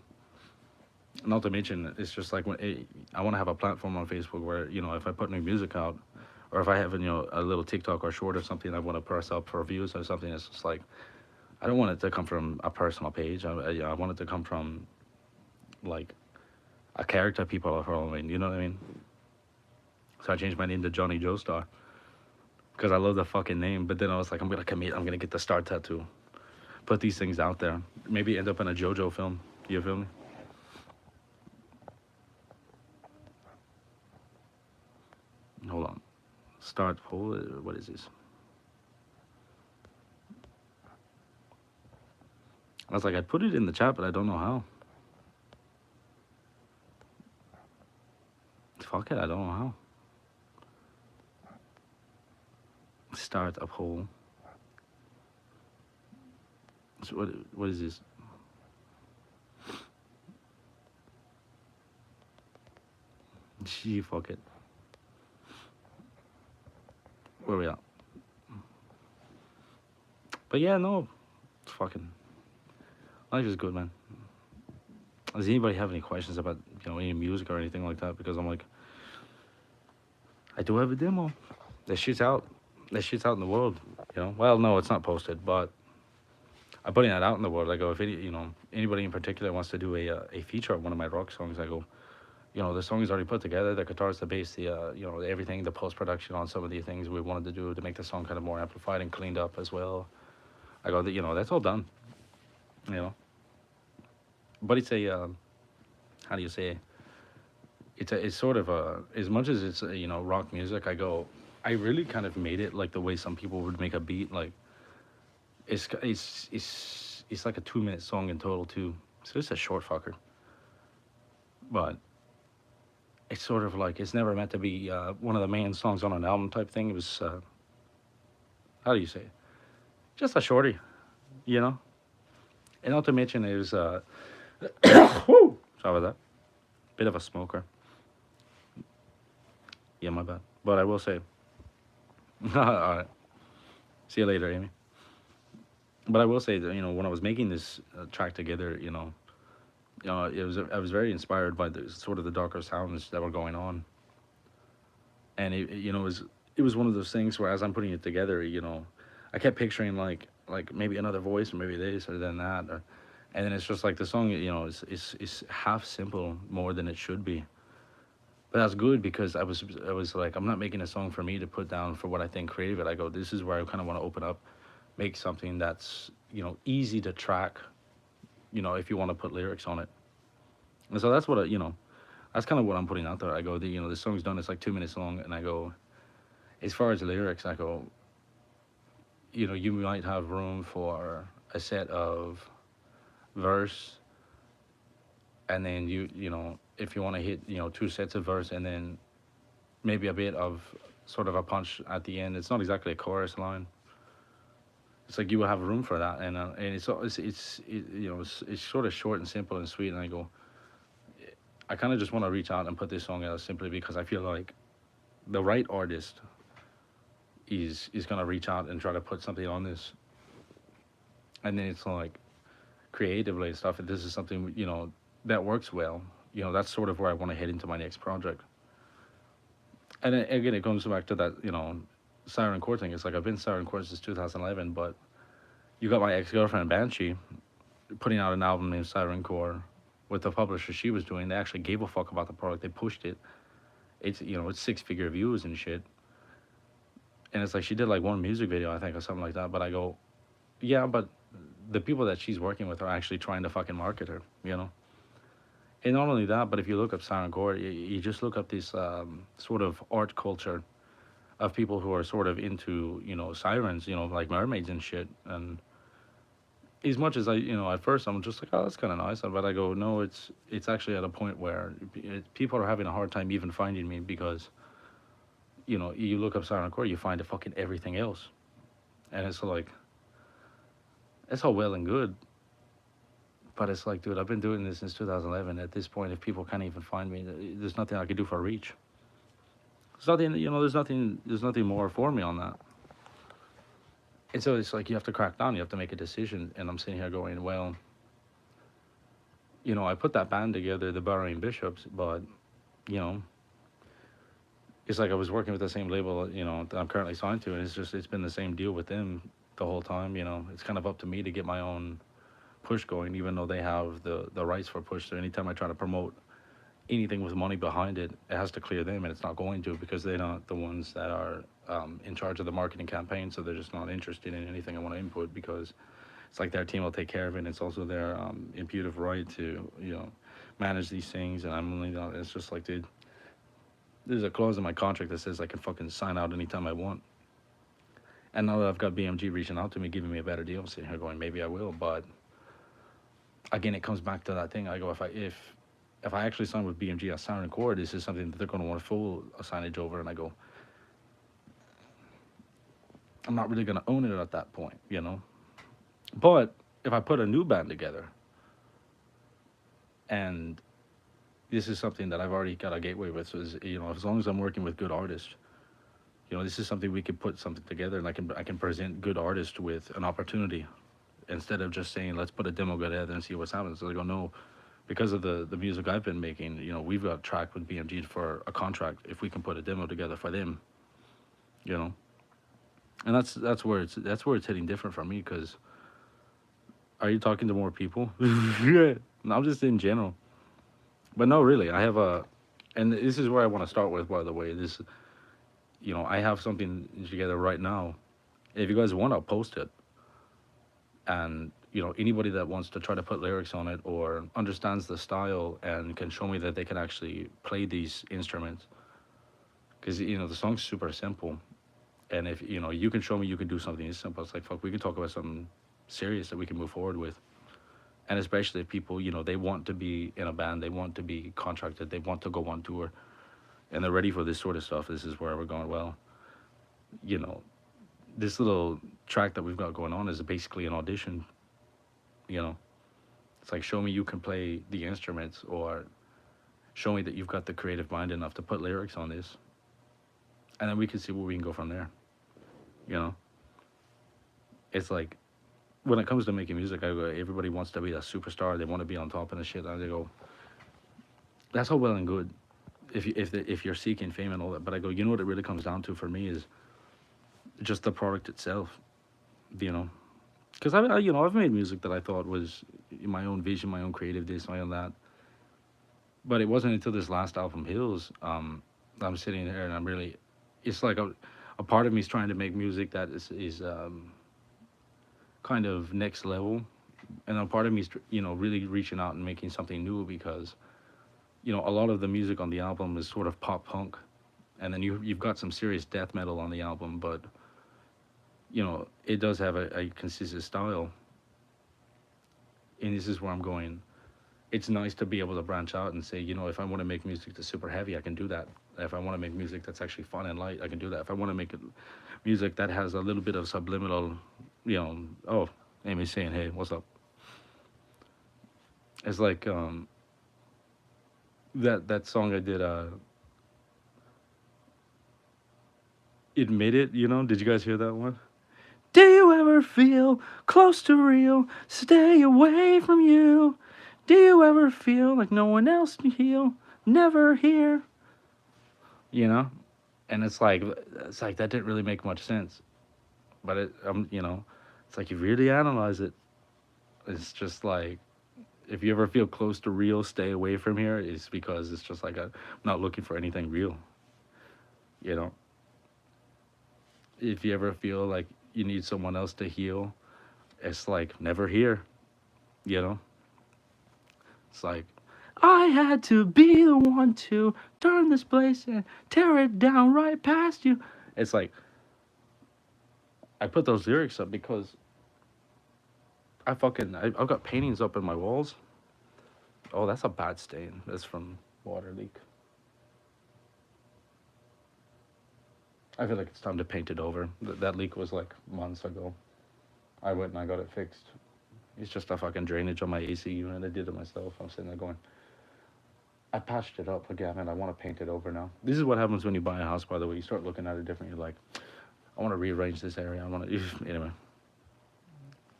Speaker 1: Not to mention, it's just like, I want to have a platform on Facebook where, if I put new music out, or if I have, a little TikTok or short or something I want to press up for views or something, it's just like, I don't want it to come from a personal page. I want it to come from, like, a character people are following, you know what I mean? So I changed my name to Johnny Joestar because I love the fucking name. But then I was like, I'm going to commit. I'm going to get the star tattoo. Put these things out there. Maybe end up in a JoJo film. You feel me? Hold on. Start poll. What is this? I was like, I'd put it in the chat, but I don't know how. Fuck it, I don't know how. start a poll. So what is this? Gee, fuck it. Where we at? But yeah, no, it's fucking life is good, man. Does anybody have any questions about any music or anything like that? Because I'm like, I do have a demo. That shit's out. That shit's out in the world. Well, no, it's not posted, but I'm putting that out in the world. I go, if anybody in particular wants to do a feature of one of my rock songs, I go, the song is already put together, the guitars, the bass, the everything, the post production on some of the things we wanted to do to make the song kind of more amplified and cleaned up as well. I go, that's all done. You know, but it's a how do you say? It's sort of a, as much as it's rock music. I go, I really kind of made it like the way some people would make a beat. Like it's like a 2 minute song in total too. So it's a short fucker, but it's sort of like it's never meant to be one of the main songs on an album type thing. It was how do you say? Just a shorty, you know. And not to mention it was whew, sorry about that. Bit of a smoker. Yeah, my bad. But I will say, all right. See you later, Amy. But I will say that when I was making this track together, I was very inspired by the sort of the darker sounds that were going on, and it was one of those things where as I'm putting it together, I kept picturing like maybe another voice or maybe this or then that, and then it's just like the song, is half simple more than it should be. But that's good because I was like, I'm not making a song for me to put down for what I think creative it. I go, this is where I kind of want to open up, make something that's easy to track, if you want to put lyrics on it. And so that's what that's kind of what I'm putting out there. I go, the song's done. It's like 2 minutes long, and I go, as far as the lyrics, I go, you might have room for a set of verse, and then if you want to hit two sets of verse, and then maybe a bit of sort of a punch at the end. It's not exactly a chorus line. It's like you will have room for that, and it's sort of short and simple and sweet. And I go, I kind of just want to reach out and put this song out simply because I feel like the right artist is gonna reach out and try to put something on this, and then it's like creatively and stuff. If this is something that works well, that's sort of where I want to head into my next project. And then, again, it comes back to that SirenCore thing. It's like I've been SirenCore since 2011, but you got my ex-girlfriend Banshee putting out an album named SirenCore with the publisher she was doing. They actually gave a fuck about the product. They pushed it. It's six-figure views and shit. And it's like she did like one music video, I think, or something like that. But I go, yeah, but the people that she's working with are actually trying to fucking market her. And not only that, but if you look up SirenCore, you just look up this sort of art culture of people who are sort of into sirens, like mermaids and shit. And as much as I at first I'm just like, oh, that's kind of nice, but I go, no, it's actually at a point where people are having a hard time even finding me because you look up SirenCore, you find fucking everything else, and it's like it's all well and good, but it's like, dude, I've been doing this since 2011. At this point, if people can't even find me, there's nothing I can do for reach. There's nothing, there's nothing more for me on that. And so it's like you have to crack down, you have to make a decision. And I'm sitting here going, well, I put that band together, the Burrowing Bishops, but it's like I was working with the same label, that I'm currently signed to, and it's been the same deal with them the whole time. It's kind of up to me to get my own push going, even though they have the rights for push. So anytime I try to promote anything with money behind it, it has to clear them, and it's not going to because they're not the ones that are in charge of the marketing campaign. So they're just not interested in anything I want to input because it's like their team will take care of it. And it's also their imperative right to manage these things, and I'm only not. It's just like, dude, there's a clause in my contract that says I can fucking sign out anytime I want. And now that I've got BMG reaching out to me, giving me a better deal, I'm sitting here going, maybe I will. But again, it comes back to that thing. I go, if I actually sign with BMG as SirenCore, this is something that they're going to want full signage over. And I go, I'm not really gonna own it at that point, you know. But if I put a new band together, and this is something that I've already got a gateway with, so is, you know, as long as I'm working with good artists, you know, this is something we can put something together, and I can present good artists with an opportunity instead of just saying let's put a demo together and see what's happening. So I go no, because of the music I've been making, you know, we've got tracked with BMG for a contract if we can put a demo together for them, you know, and that's where it's hitting different for me because are you talking to more people? Yeah, no, I'm just in general, but no, really, I have a, and this is where I want to start with. By the way, this, you know, I have something together right now. If you guys want, I'll post it, and you know anybody that wants to try to put lyrics on it or understands the style and can show me that they can actually play these instruments because you know the song's super simple, and if you know you can show me you can do something as simple, it's like fuck, we can talk about something serious that we can move forward with. And especially if people, you know, they want to be in a band, they want to be contracted, they want to go on tour, and they're ready for this sort of stuff. This is where we're going, well, you know, this little track that we've got going on is basically an audition, you know. It's like show me you can play the instruments, or show me that you've got the creative mind enough to put lyrics on this, and then we can see where we can go from there, you know. It's like when it comes to making music, I go, everybody wants to be a superstar, they want to be on top of the shit, and they go, that's all well and good if you're seeking fame and all that, but I go, you know what it really comes down to for me is just the product itself, you know. Because you know, I've made music that I thought was my own vision, my own creative this, my own that. But it wasn't until this last album, Hills, I'm sitting there and I'm really, it's like a part of me is trying to make music that is kind of next level, and a part of me is you know really reaching out and making something new because you know a lot of the music on the album is sort of pop punk, and then you've got some serious death metal on the album, but you know it does have a consistent style, and this is where I'm going. It's nice to be able to branch out and say, you know, if I want to make music that's super heavy, I can do that. If I want to make music that's actually fun and light, I can do that. If I want to make it music that has a little bit of subliminal, you know, oh, Amy's saying, hey, what's up? It's like that song I did, Admit It, you know? Did you guys hear that one? Do you ever feel close to real? Stay away from you. Do you ever feel like no one else can heal? Never here. You know? And it's like that didn't really make much sense. But you know, it's like you really analyze it. It's just like if you ever feel close to real, stay away from here. It's because it's just like I'm not looking for anything real. You know, if you ever feel like you need someone else to heal, it's like never here. You know, it's like I had to be the one to turn this place and tear it down right past you. It's like I put those lyrics up because I've got paintings up in my walls. Oh, that's a bad stain. That's from water leak. I feel like it's time to paint it over. That leak was like months ago. I went and I got it fixed. It's just a fucking drainage on my AC unit. I did it myself. I'm sitting there going, I patched it up again and I want to paint it over now. This is what happens when you buy a house, by the way. You start looking at it different. You're like, I want to rearrange this area. I want to, anyway.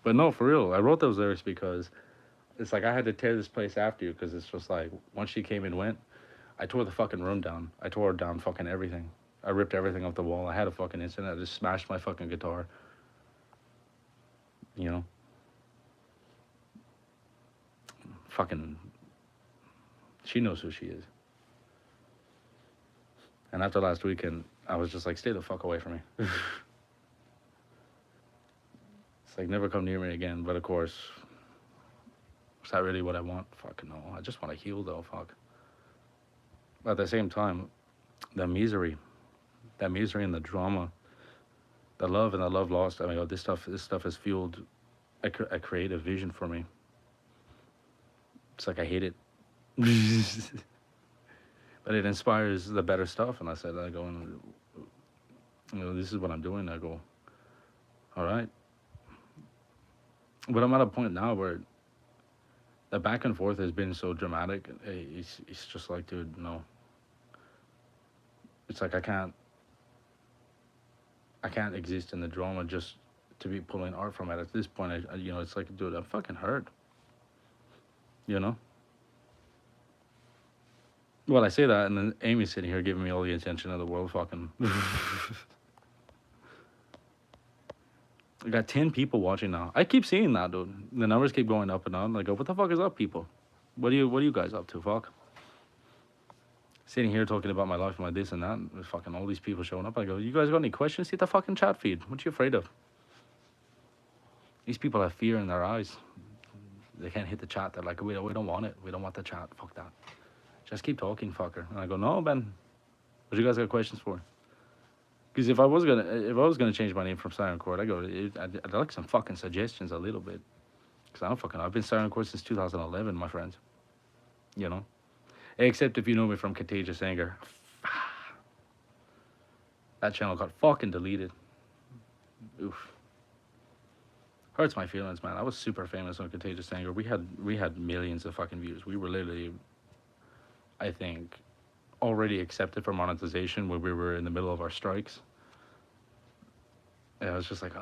Speaker 1: But no, for real. I wrote those lyrics because it's like I had to tear this place after you because it's just like once she came and went, I tore the fucking room down. I tore down fucking everything. I ripped everything off the wall. I had a fucking incident. I just smashed my fucking guitar. You know, fucking, she knows who she is. And after last weekend, I was just like, stay the fuck away from me. It's like, never come near me again. But of course, is that really what I want? Fuck no. I just want to heal though. Fuck. But at the same time, the misery, that misery and the drama, the love and the love lost. I mean, oh, this stuff has fueled a creative vision for me. It's like I hate it, but it inspires the better stuff. And I said, I go, and you know, this is what I'm doing. I go, All right, but I'm at a point now where the back and forth has been so dramatic. It's just like, dude, no. It's like I can't exist in the drama just to be pulling art from it. At this point, it's like, dude, I'm fucking hurt. You know. Well, I say that, and then Amy's sitting here giving me all the attention of the world. Fucking, I got 10 people watching now. I keep seeing that, dude. The numbers keep going up and up. Like, what the fuck is up, people? What are you guys up to? Fuck. Sitting here talking about my life, my this and that, and fucking all these people showing up. I go, you guys got any questions? Hit the fucking chat feed. What you afraid of? These people have fear in their eyes. They can't hit the chat. They're like, we don't want it. We don't want the chat. Fuck that. Just keep talking, fucker. And I go, no, Ben. What you guys got questions for? Because if I was gonna change my name from SirenCore, I'd like some fucking suggestions a little bit. Because I don't fucking know. I've been SirenCore since 2011, my friends. You know? Except if you know me from Contagious Anger. That channel got fucking deleted. Oof. Hurts my feelings, man. I was super famous on Contagious Anger. We had millions of fucking views. We were literally, I think, already accepted for monetization when we were in the middle of our strikes. And I was just like,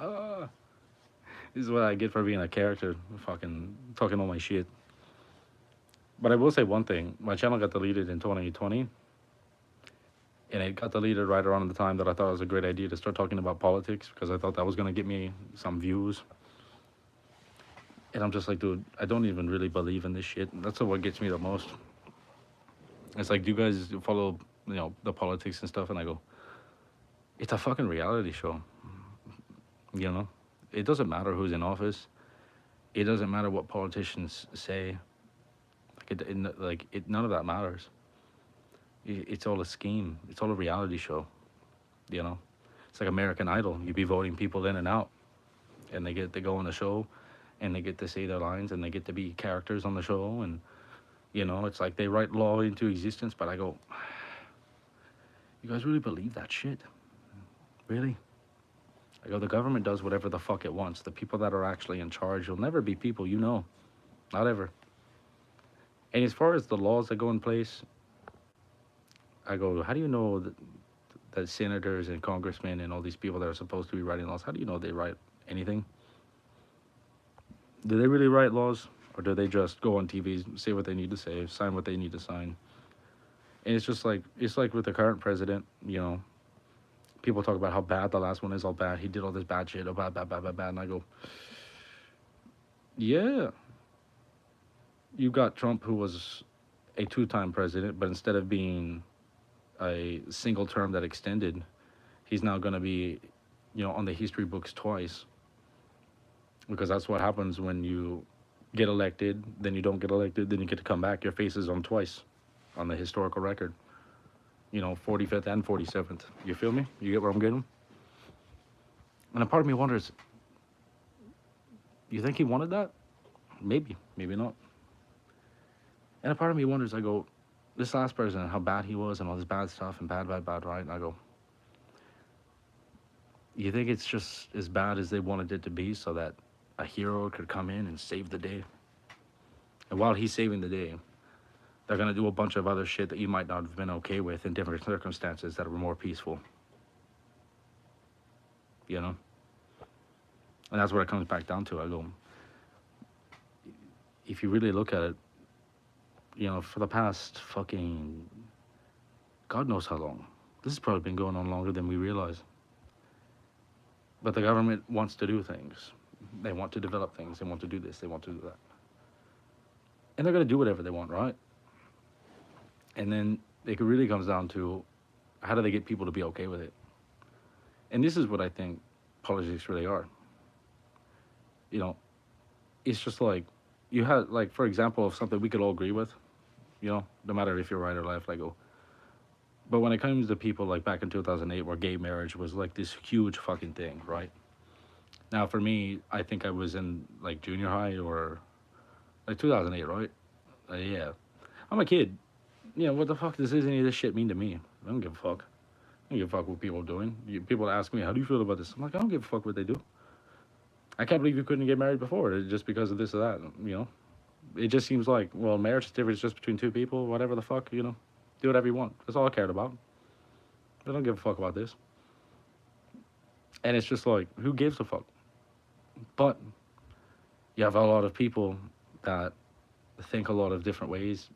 Speaker 1: this is what I get for being a character, fucking talking all my shit. But I will say one thing: my channel got deleted in 2020, and it got deleted right around the time that I thought it was a great idea to start talking about politics because I thought that was gonna get me some views. And I'm just like, dude, I don't even really believe in this shit. That's what gets me the most. It's like, do you guys follow, the politics and stuff? And I go, it's a fucking reality show. You know, it doesn't matter who's in office. It doesn't matter what politicians say. None of that matters. It's all a scheme. It's all a reality show. You know, it's like American Idol. You be voting people in and out, and they go on the show, and they get to say their lines, and they get to be characters on the show, and it's like they write law into existence. But I go, you guys really believe that shit? Really? I go, the government does whatever the fuck it wants. The people that are actually in charge will never be people not ever. And as far as the laws that go in place, I go, how do you know that senators and congressmen and all these people that are supposed to be writing laws, how do you know they write anything? Do they really write laws? Or do they just go on TV, say what they need to say, sign what they need to sign? And it's like with the current president, people talk about how bad the last one is, all bad. He did all this bad shit, oh, bad, bad, bad, bad, bad. And I go, yeah, you got Trump, who was a two-time president, but instead of being a single term that extended, he's now going to be, on the history books twice. Because that's what happens when you get elected, then you don't get elected, then you get to come back. Your face is on twice on the historical record. 45th and 47th. You feel me? You get where I'm getting? And a part of me wonders, you think he wanted that? Maybe, maybe not. And a part of me wonders, I go, this last president, how bad he was and all this bad stuff and bad, bad, bad, right? And I go, you think it's just as bad as they wanted it to be so that a hero could come in and save the day? And while he's saving the day, they're going to do a bunch of other shit that you might not have been okay with in different circumstances that were more peaceful. And that's what it comes back down to. I go, if you really look at it, for the past fucking, God knows how long, this has probably been going on longer than we realize. But the government wants to do things. They want to develop things. They want to do this. They want to do that. And they're going to do whatever they want, right? And then it really comes down to, how do they get people to be okay with it? And this is what I think politics really are. It's just like, you had, like, for example, of something we could all agree with, no matter if you're right or left, I go. But when it comes to people like back in 2008, where gay marriage was like this huge fucking thing, right? Now, for me, I think I was in like junior high or like 2008, right? Yeah. I'm a kid. What the fuck does any of this shit mean to me? I don't give a fuck. I don't give a fuck what people are doing. People ask me, how do you feel about this? I'm like, I don't give a fuck what they do. I can't believe you couldn't get married before just because of this or that. It just seems like, well, marriage certificate is just between two people, whatever the fuck. Do whatever you want. That's all I cared about. I don't give a fuck about this. And it's just like, who gives a fuck? But you have a lot of people that think a lot of different ways,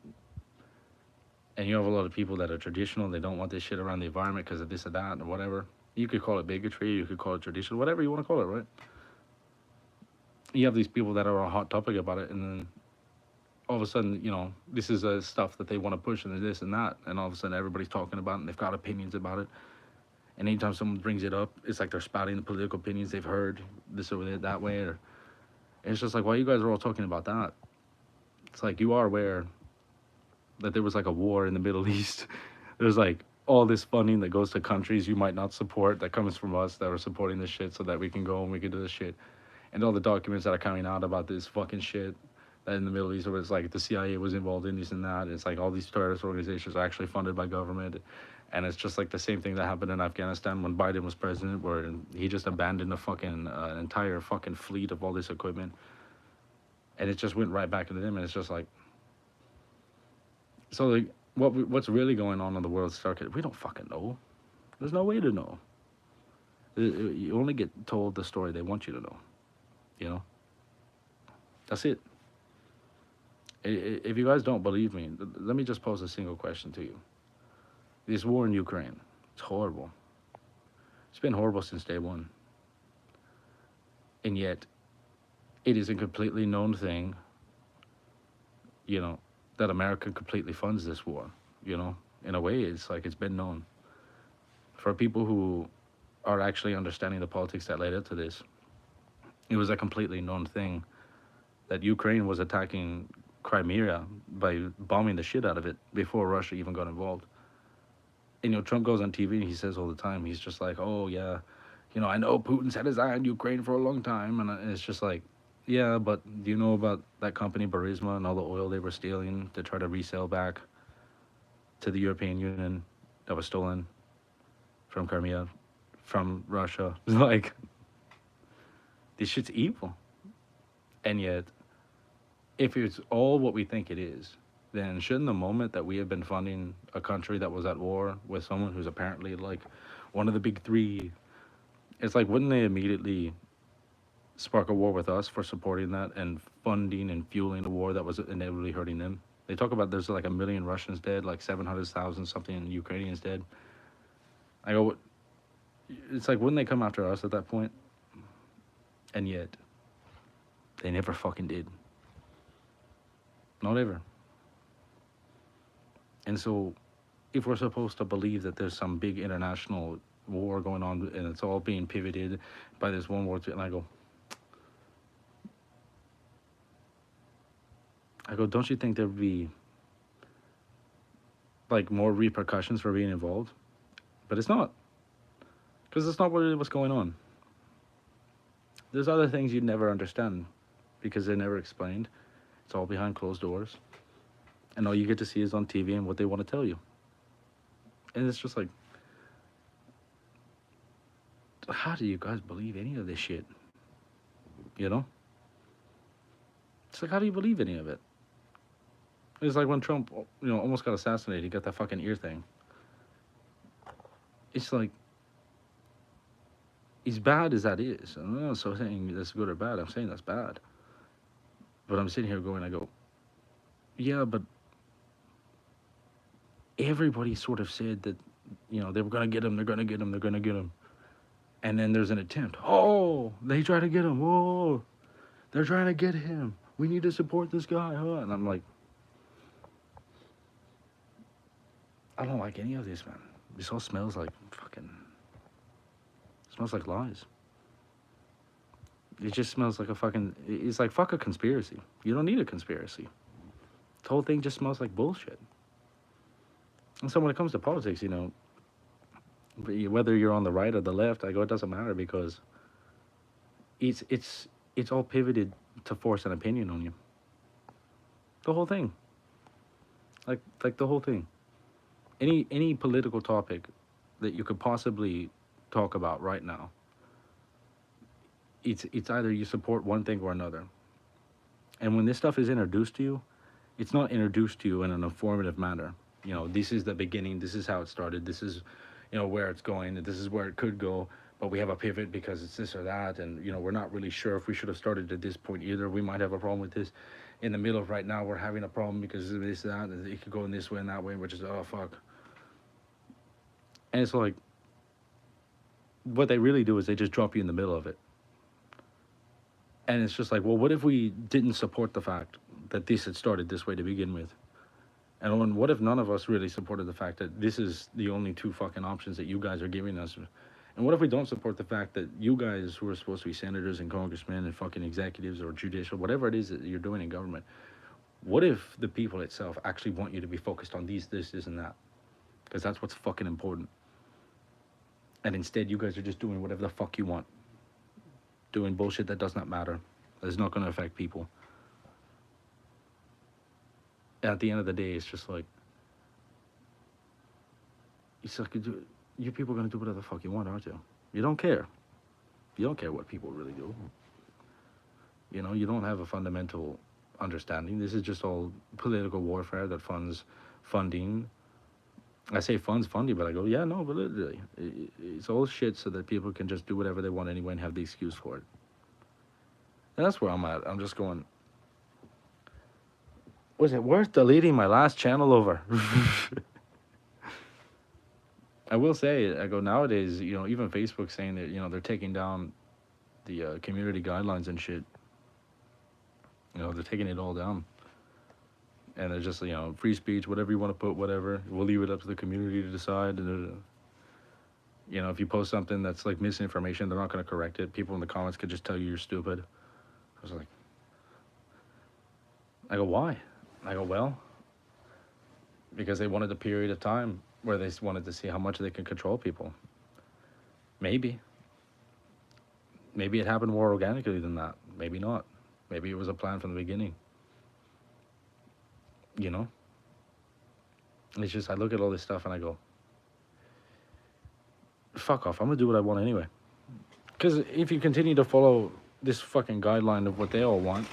Speaker 1: and you have a lot of people that are traditional. They don't want this shit around the environment because of this or that or whatever. You could call it bigotry, you could call it tradition, whatever you want to call it, right? You have these people that are a hot topic about it, and then all of a sudden, this is stuff that they want to push, and this and that, and all of a sudden everybody's talking about it, and they've got opinions about it. And anytime someone brings it up, it's like they're spouting the political opinions they've heard this or that way, or and it's just like, why you guys are all talking about that? It's like, you are aware that there was like a war in the Middle East. There's like all this funding that goes to countries you might not support that comes from us that are supporting this shit so that we can go and we can do this shit. And all the documents that are coming out about this fucking shit that in the Middle East, where it's like the CIA was involved in this and that. It's like all these terrorist organizations are actually funded by government. And it's just like the same thing that happened in Afghanistan when Biden was president, where he just abandoned a fucking entire fucking fleet of all this equipment. And it just went right back into them. And it's just like, so like, what's really going on the world circuit? We don't fucking know. There's no way to know. You only get told the story they want you to know. That's it. If you guys don't believe me, let me just pose a single question to you. This war in Ukraine, it's horrible. It's been horrible since day one. And yet, it is a completely known thing, that America completely funds this war. In a way, it's like it's been known. For people who are actually understanding the politics that led up to this, it was a completely known thing that Ukraine was attacking Crimea by bombing the shit out of it before Russia even got involved. And Trump goes on TV and he says all the time, he's just like, oh yeah, I know Putin's had his eye on Ukraine for a long time, and it's just like, yeah, but do you know about that company Burisma and all the oil they were stealing to try to resell back to the European Union that was stolen from Crimea, from Russia? Like, this shit's evil. And yet, if it's all what we think it is, then shouldn't the moment that we have been funding a country that was at war with someone who's apparently like one of the big three, it's like, wouldn't they immediately spark a war with us for supporting that and funding and fueling the war that was inevitably hurting them? They talk about there's like 1 million Russians dead, like 700,000 something Ukrainians dead. I go, it's like, wouldn't they come after us at that point? And yet, they never fucking did. Not ever. And so, if we're supposed to believe that there's some big international war going on and it's all being pivoted by this one war, and I go, don't you think there'd be like more repercussions for being involved? But it's not, because it's not really what's going on. There's other things you'd never understand because they're never explained. It's all behind closed doors. And all you get to see is on TV and what they want to tell you. And it's just like, how do you guys believe any of this shit? It's like, how do you believe any of it? It's like when Trump, almost got assassinated, he got that fucking ear thing. It's like, as bad as that is, I'm not so saying that's good or bad, I'm saying that's bad. But I'm sitting here going, I go, yeah, but everybody sort of said that, they were going to get him, they're going to get him, they're going to get him. And then there's an attempt. Oh, they try to get him. Oh, they're trying to get him. We need to support this guy. Huh? And I'm like, I don't like any of this, man. This all smells like smells like lies. It just smells like it's like, fuck a conspiracy. You don't need a conspiracy. The whole thing just smells like bullshit. And so when it comes to politics, whether you're on the right or the left, I go, it doesn't matter, because it's all pivoted to force an opinion on you. The whole thing. Like the whole thing. Any political topic that you could possibly talk about right now, it's either you support one thing or another. And when this stuff is introduced to you, it's not introduced to you in an informative manner. You know, this is the beginning, this is how it started, this is, you know, where it's going, and this is where it could go, but we have a pivot because it's this or that, and, you know, we're not really sure if we should have started at this point either. We might have a problem with this. In the middle of right now, we're having a problem because of this, that, and it could go in this way and that way, which is, oh, fuck. And it's like, what they really do is they just drop you in the middle of it. And it's just like, well, what if we didn't support the fact that this had started this way to begin with? And what if none of us really supported the fact that this is the only two fucking options that you guys are giving us? And what if we don't support the fact that you guys who are supposed to be senators and congressmen and fucking executives or judicial, whatever it is that you're doing in government, what if the people itself actually want you to be focused on these, this, and that? Because that's what's fucking important. And instead, you guys are just doing whatever the fuck you want. Doing bullshit that does not matter. That is not going to affect people. At the end of the day, it's just like, you people are going to do whatever the fuck you want, aren't you? You don't care. You don't care what people really do. You know, you don't have a fundamental understanding. This is just all political warfare that funds funding. I say funds funding, but I go, yeah, no, but literally. It's all shit so that people can just do whatever they want anyway and have the excuse for it. And that's where I'm at. I'm just going, was it worth deleting my last channel over? I will say, I go, nowadays, you know, even Facebook saying that, you know, they're taking down the community guidelines and shit. You know, they're taking it all down. And they're just, you know, free speech, whatever you want to put, whatever. We'll leave it up to the community to decide. And, you know, if you post something that's like misinformation, they're not going to correct it. People in the comments could just tell you you're stupid. I was like, I go, why? I go, well, because they wanted a period of time where they wanted to see how much they can control people. Maybe. Maybe it happened more organically than that. Maybe not. Maybe it was a plan from the beginning. You know? It's just, I look at all this stuff and I go, fuck off. I'm going to do what I want anyway. Because if you continue to follow this fucking guideline of what they all want,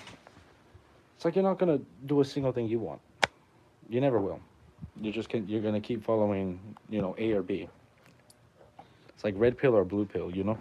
Speaker 1: it's like you're not going to do a single thing you want. You never will. You're going to keep following, you know, A or B. It's like red pill or blue pill, you know?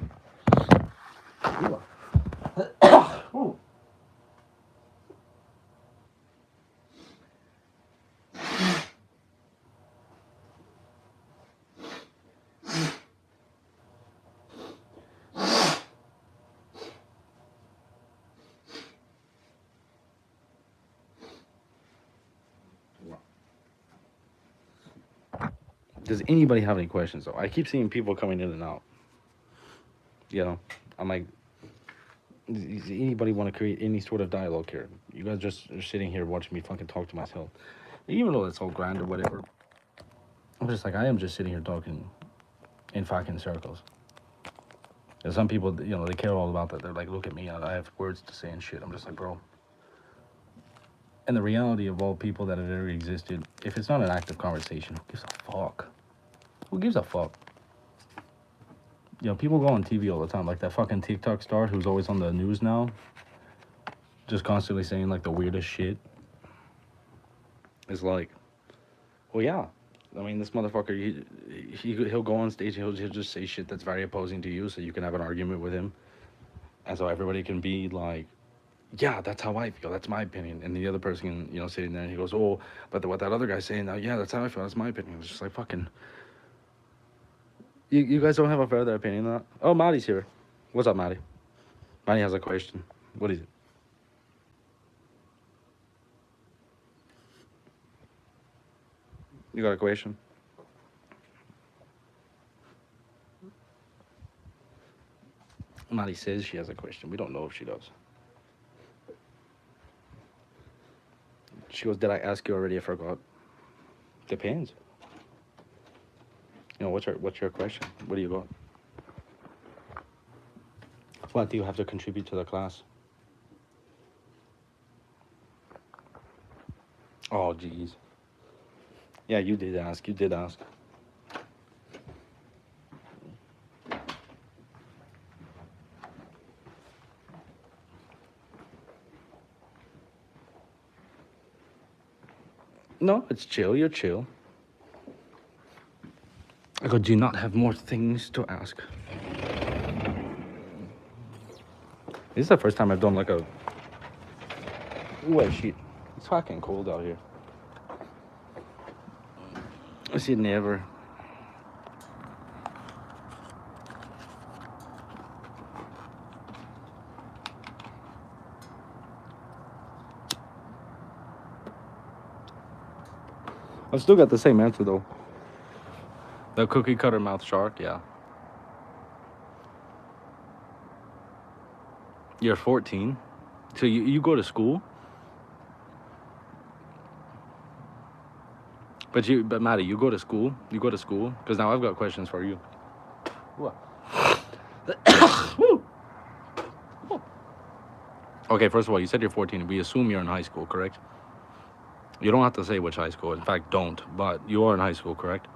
Speaker 1: Does anybody have any questions, though? I keep seeing people coming in and out. You know? I'm like, does anybody want to create any sort of dialogue here? You guys just are sitting here watching me fucking talk to myself. Even though it's all grand or whatever, I'm just like, I am just sitting here talking in fucking circles. And some people, you know, they care all about that. They're like, look at me, I have words to say and shit. I'm just like, bro. And the reality of all people that have ever existed, if it's not an active conversation, who gives a fuck? Who gives a fuck? You know, people go on TV all the time, like that fucking TikTok star who's always on the news now, just constantly saying like the weirdest shit. It's like, well, yeah. I mean, this motherfucker, he'll go on stage, he'll just say shit that's very opposing to you, so you can have an argument with him, and so everybody can be like, yeah, that's how I feel, that's my opinion. And the other person, you know, sitting there, and he goes, oh, but what that other guy's saying now, yeah, that's how I feel, that's my opinion. It's just like, fucking, you guys don't have a further opinion on that? Oh, Maddie's here. What's up, Maddie? Maddie has a question. What is it? You got a question? Maddie says she has a question. We don't know if she does. She goes, did I ask you already? I forgot. Depends. You know, what's your question? What do you got? What do you have to contribute to the class? Oh, jeez. Yeah, you did ask. You did ask. No, it's chill. You're chill. I go, do you not have more things to ask? This is the first time I've done like a wet sheet. It's fucking cold out here. I see it never. I've still got the same answer though. The cookie cutter mouth shark, yeah. You're 14, so you go to school, but Maddie, you go to school, because now I've got questions for you. What? Okay, first of all, you said you're 14. We assume you're in high school, correct? You don't have to say which high school. In fact, don't. But you are in high school, correct?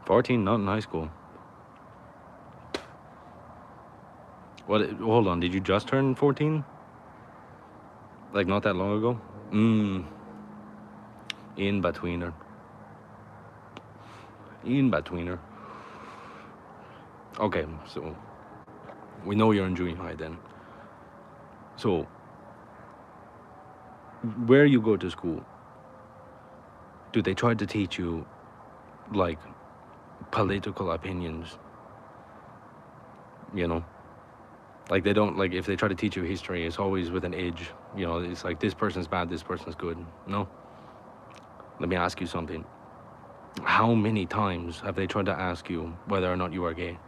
Speaker 1: $14, not in high school. What? Hold on. Did you just turn 14? Like not that long ago? In betweener. In betweener. Okay, so we know you're in junior high then. So, where you go to school, do they try to teach you, like, political opinions? You know? Like, they don't, like, if they try to teach you history, it's always with an edge. You know, it's like, this person's bad, this person's good. No? Let me ask you something. How many times have they tried to ask you whether or not you are gay?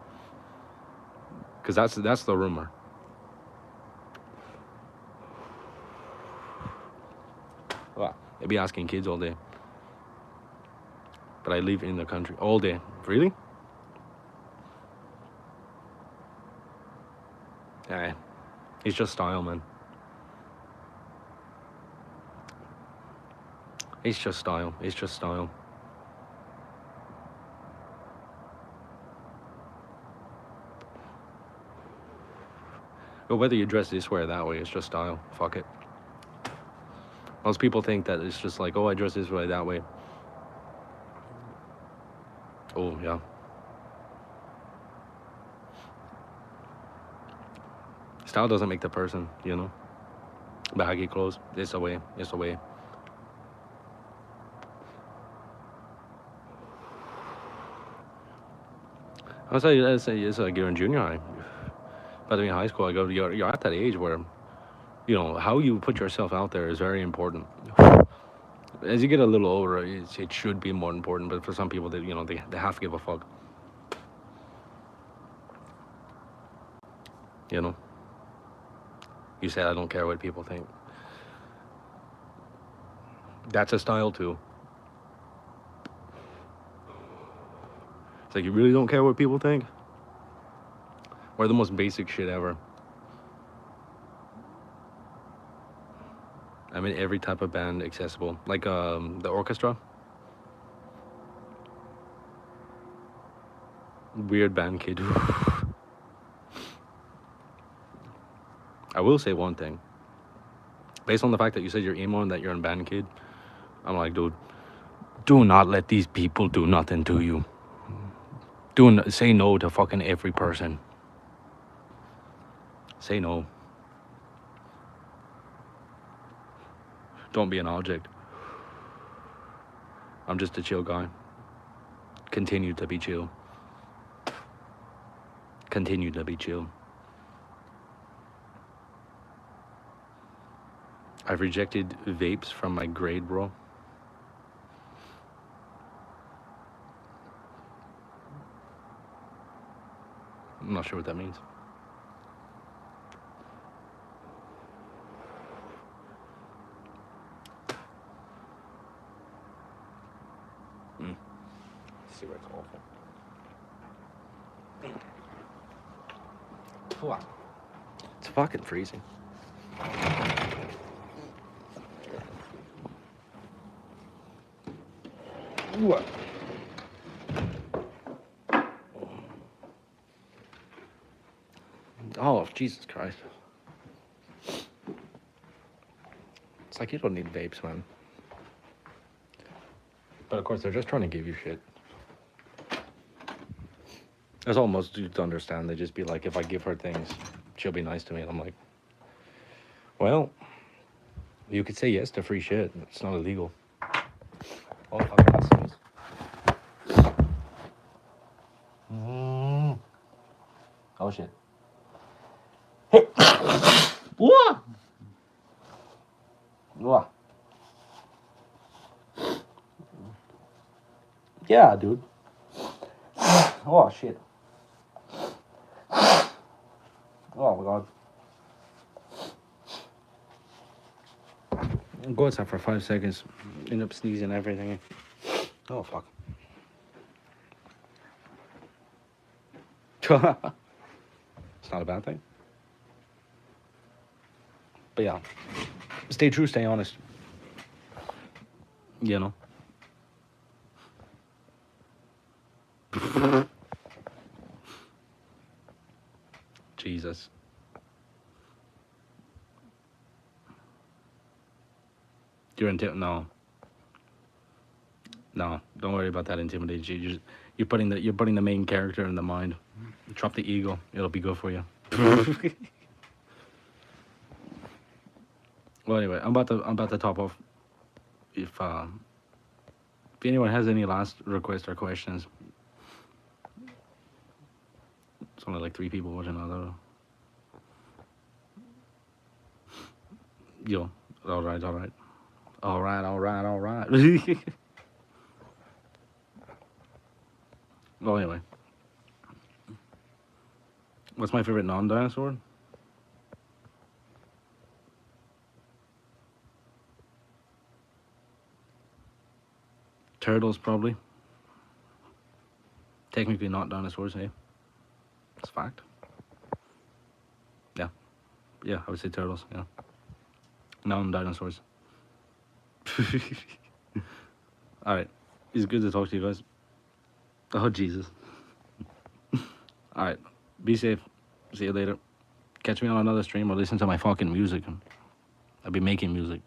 Speaker 1: Because that's the rumor. Well, they be asking kids all day. But I live in the country all day. Really? Yeah. It's just style, man. It's just style. It's just style. But whether you dress this way or that way, it's just style. Fuck it. Most people think that it's just like, oh, I dress this way, that way. Oh, yeah. Style doesn't make the person, you know? Baggy clothes, it's the way, it's the way. Let's say it's like you're in junior high. By the way, in high school, I go, you're at that age where, you know, how you put yourself out there is very important. As you get a little older, it should be more important, but for some people, they have to give a fuck. You know? You said, I don't care what people think. That's a style, too. It's like, you really don't care what people think? Or the most basic shit ever. I mean, every type of band accessible. Like the orchestra. Weird band kid. I will say one thing. Based on the fact that you said you're emo and that you're in band kid, I'm like, dude, do not let these people do nothing to you. Say no to fucking every person. Say no. Don't be an object. I'm just a chill guy. Continue to be chill. Continue to be chill. I've rejected vapes from my grade, bro. I'm not sure what that means. Cigarette's awful. It's fucking freezing. What? Oh, Jesus Christ. like, you don't need vapes, man. But of course, they're just trying to give you shit. That's all most dudes understand. They just be like, if I give her things, she'll be nice to me. And I'm like, well, you could say yes to free shit. It's not illegal. Oh, fuck, that's nice. Oh, shit. Whoa! Whoa. Yeah, dude. Oh, shit. Oh, my God. Go outside for 5 seconds. End up sneezing everything. Oh, fuck. It's not a bad thing. But yeah. Stay true, stay honest. You know? Jesus. You're no. No, don't worry about that intimidation. You're putting the main character in the mind. Drop the ego. It'll be good for you. Well, anyway, I'm about to top off. If anyone has any last requests or questions, it's only like 3 people watching now. Yo, all right. Well, anyway, what's my favorite non-dinosaur? Turtles, probably. Technically not dinosaurs, hey? It's a fact. Yeah, I would say turtles, yeah. Non-dinosaurs. Alright. It's good to talk to you guys. Oh, Jesus. Alright. Be safe. See you later. Catch me on another stream or listen to my fucking music. I'll be making music.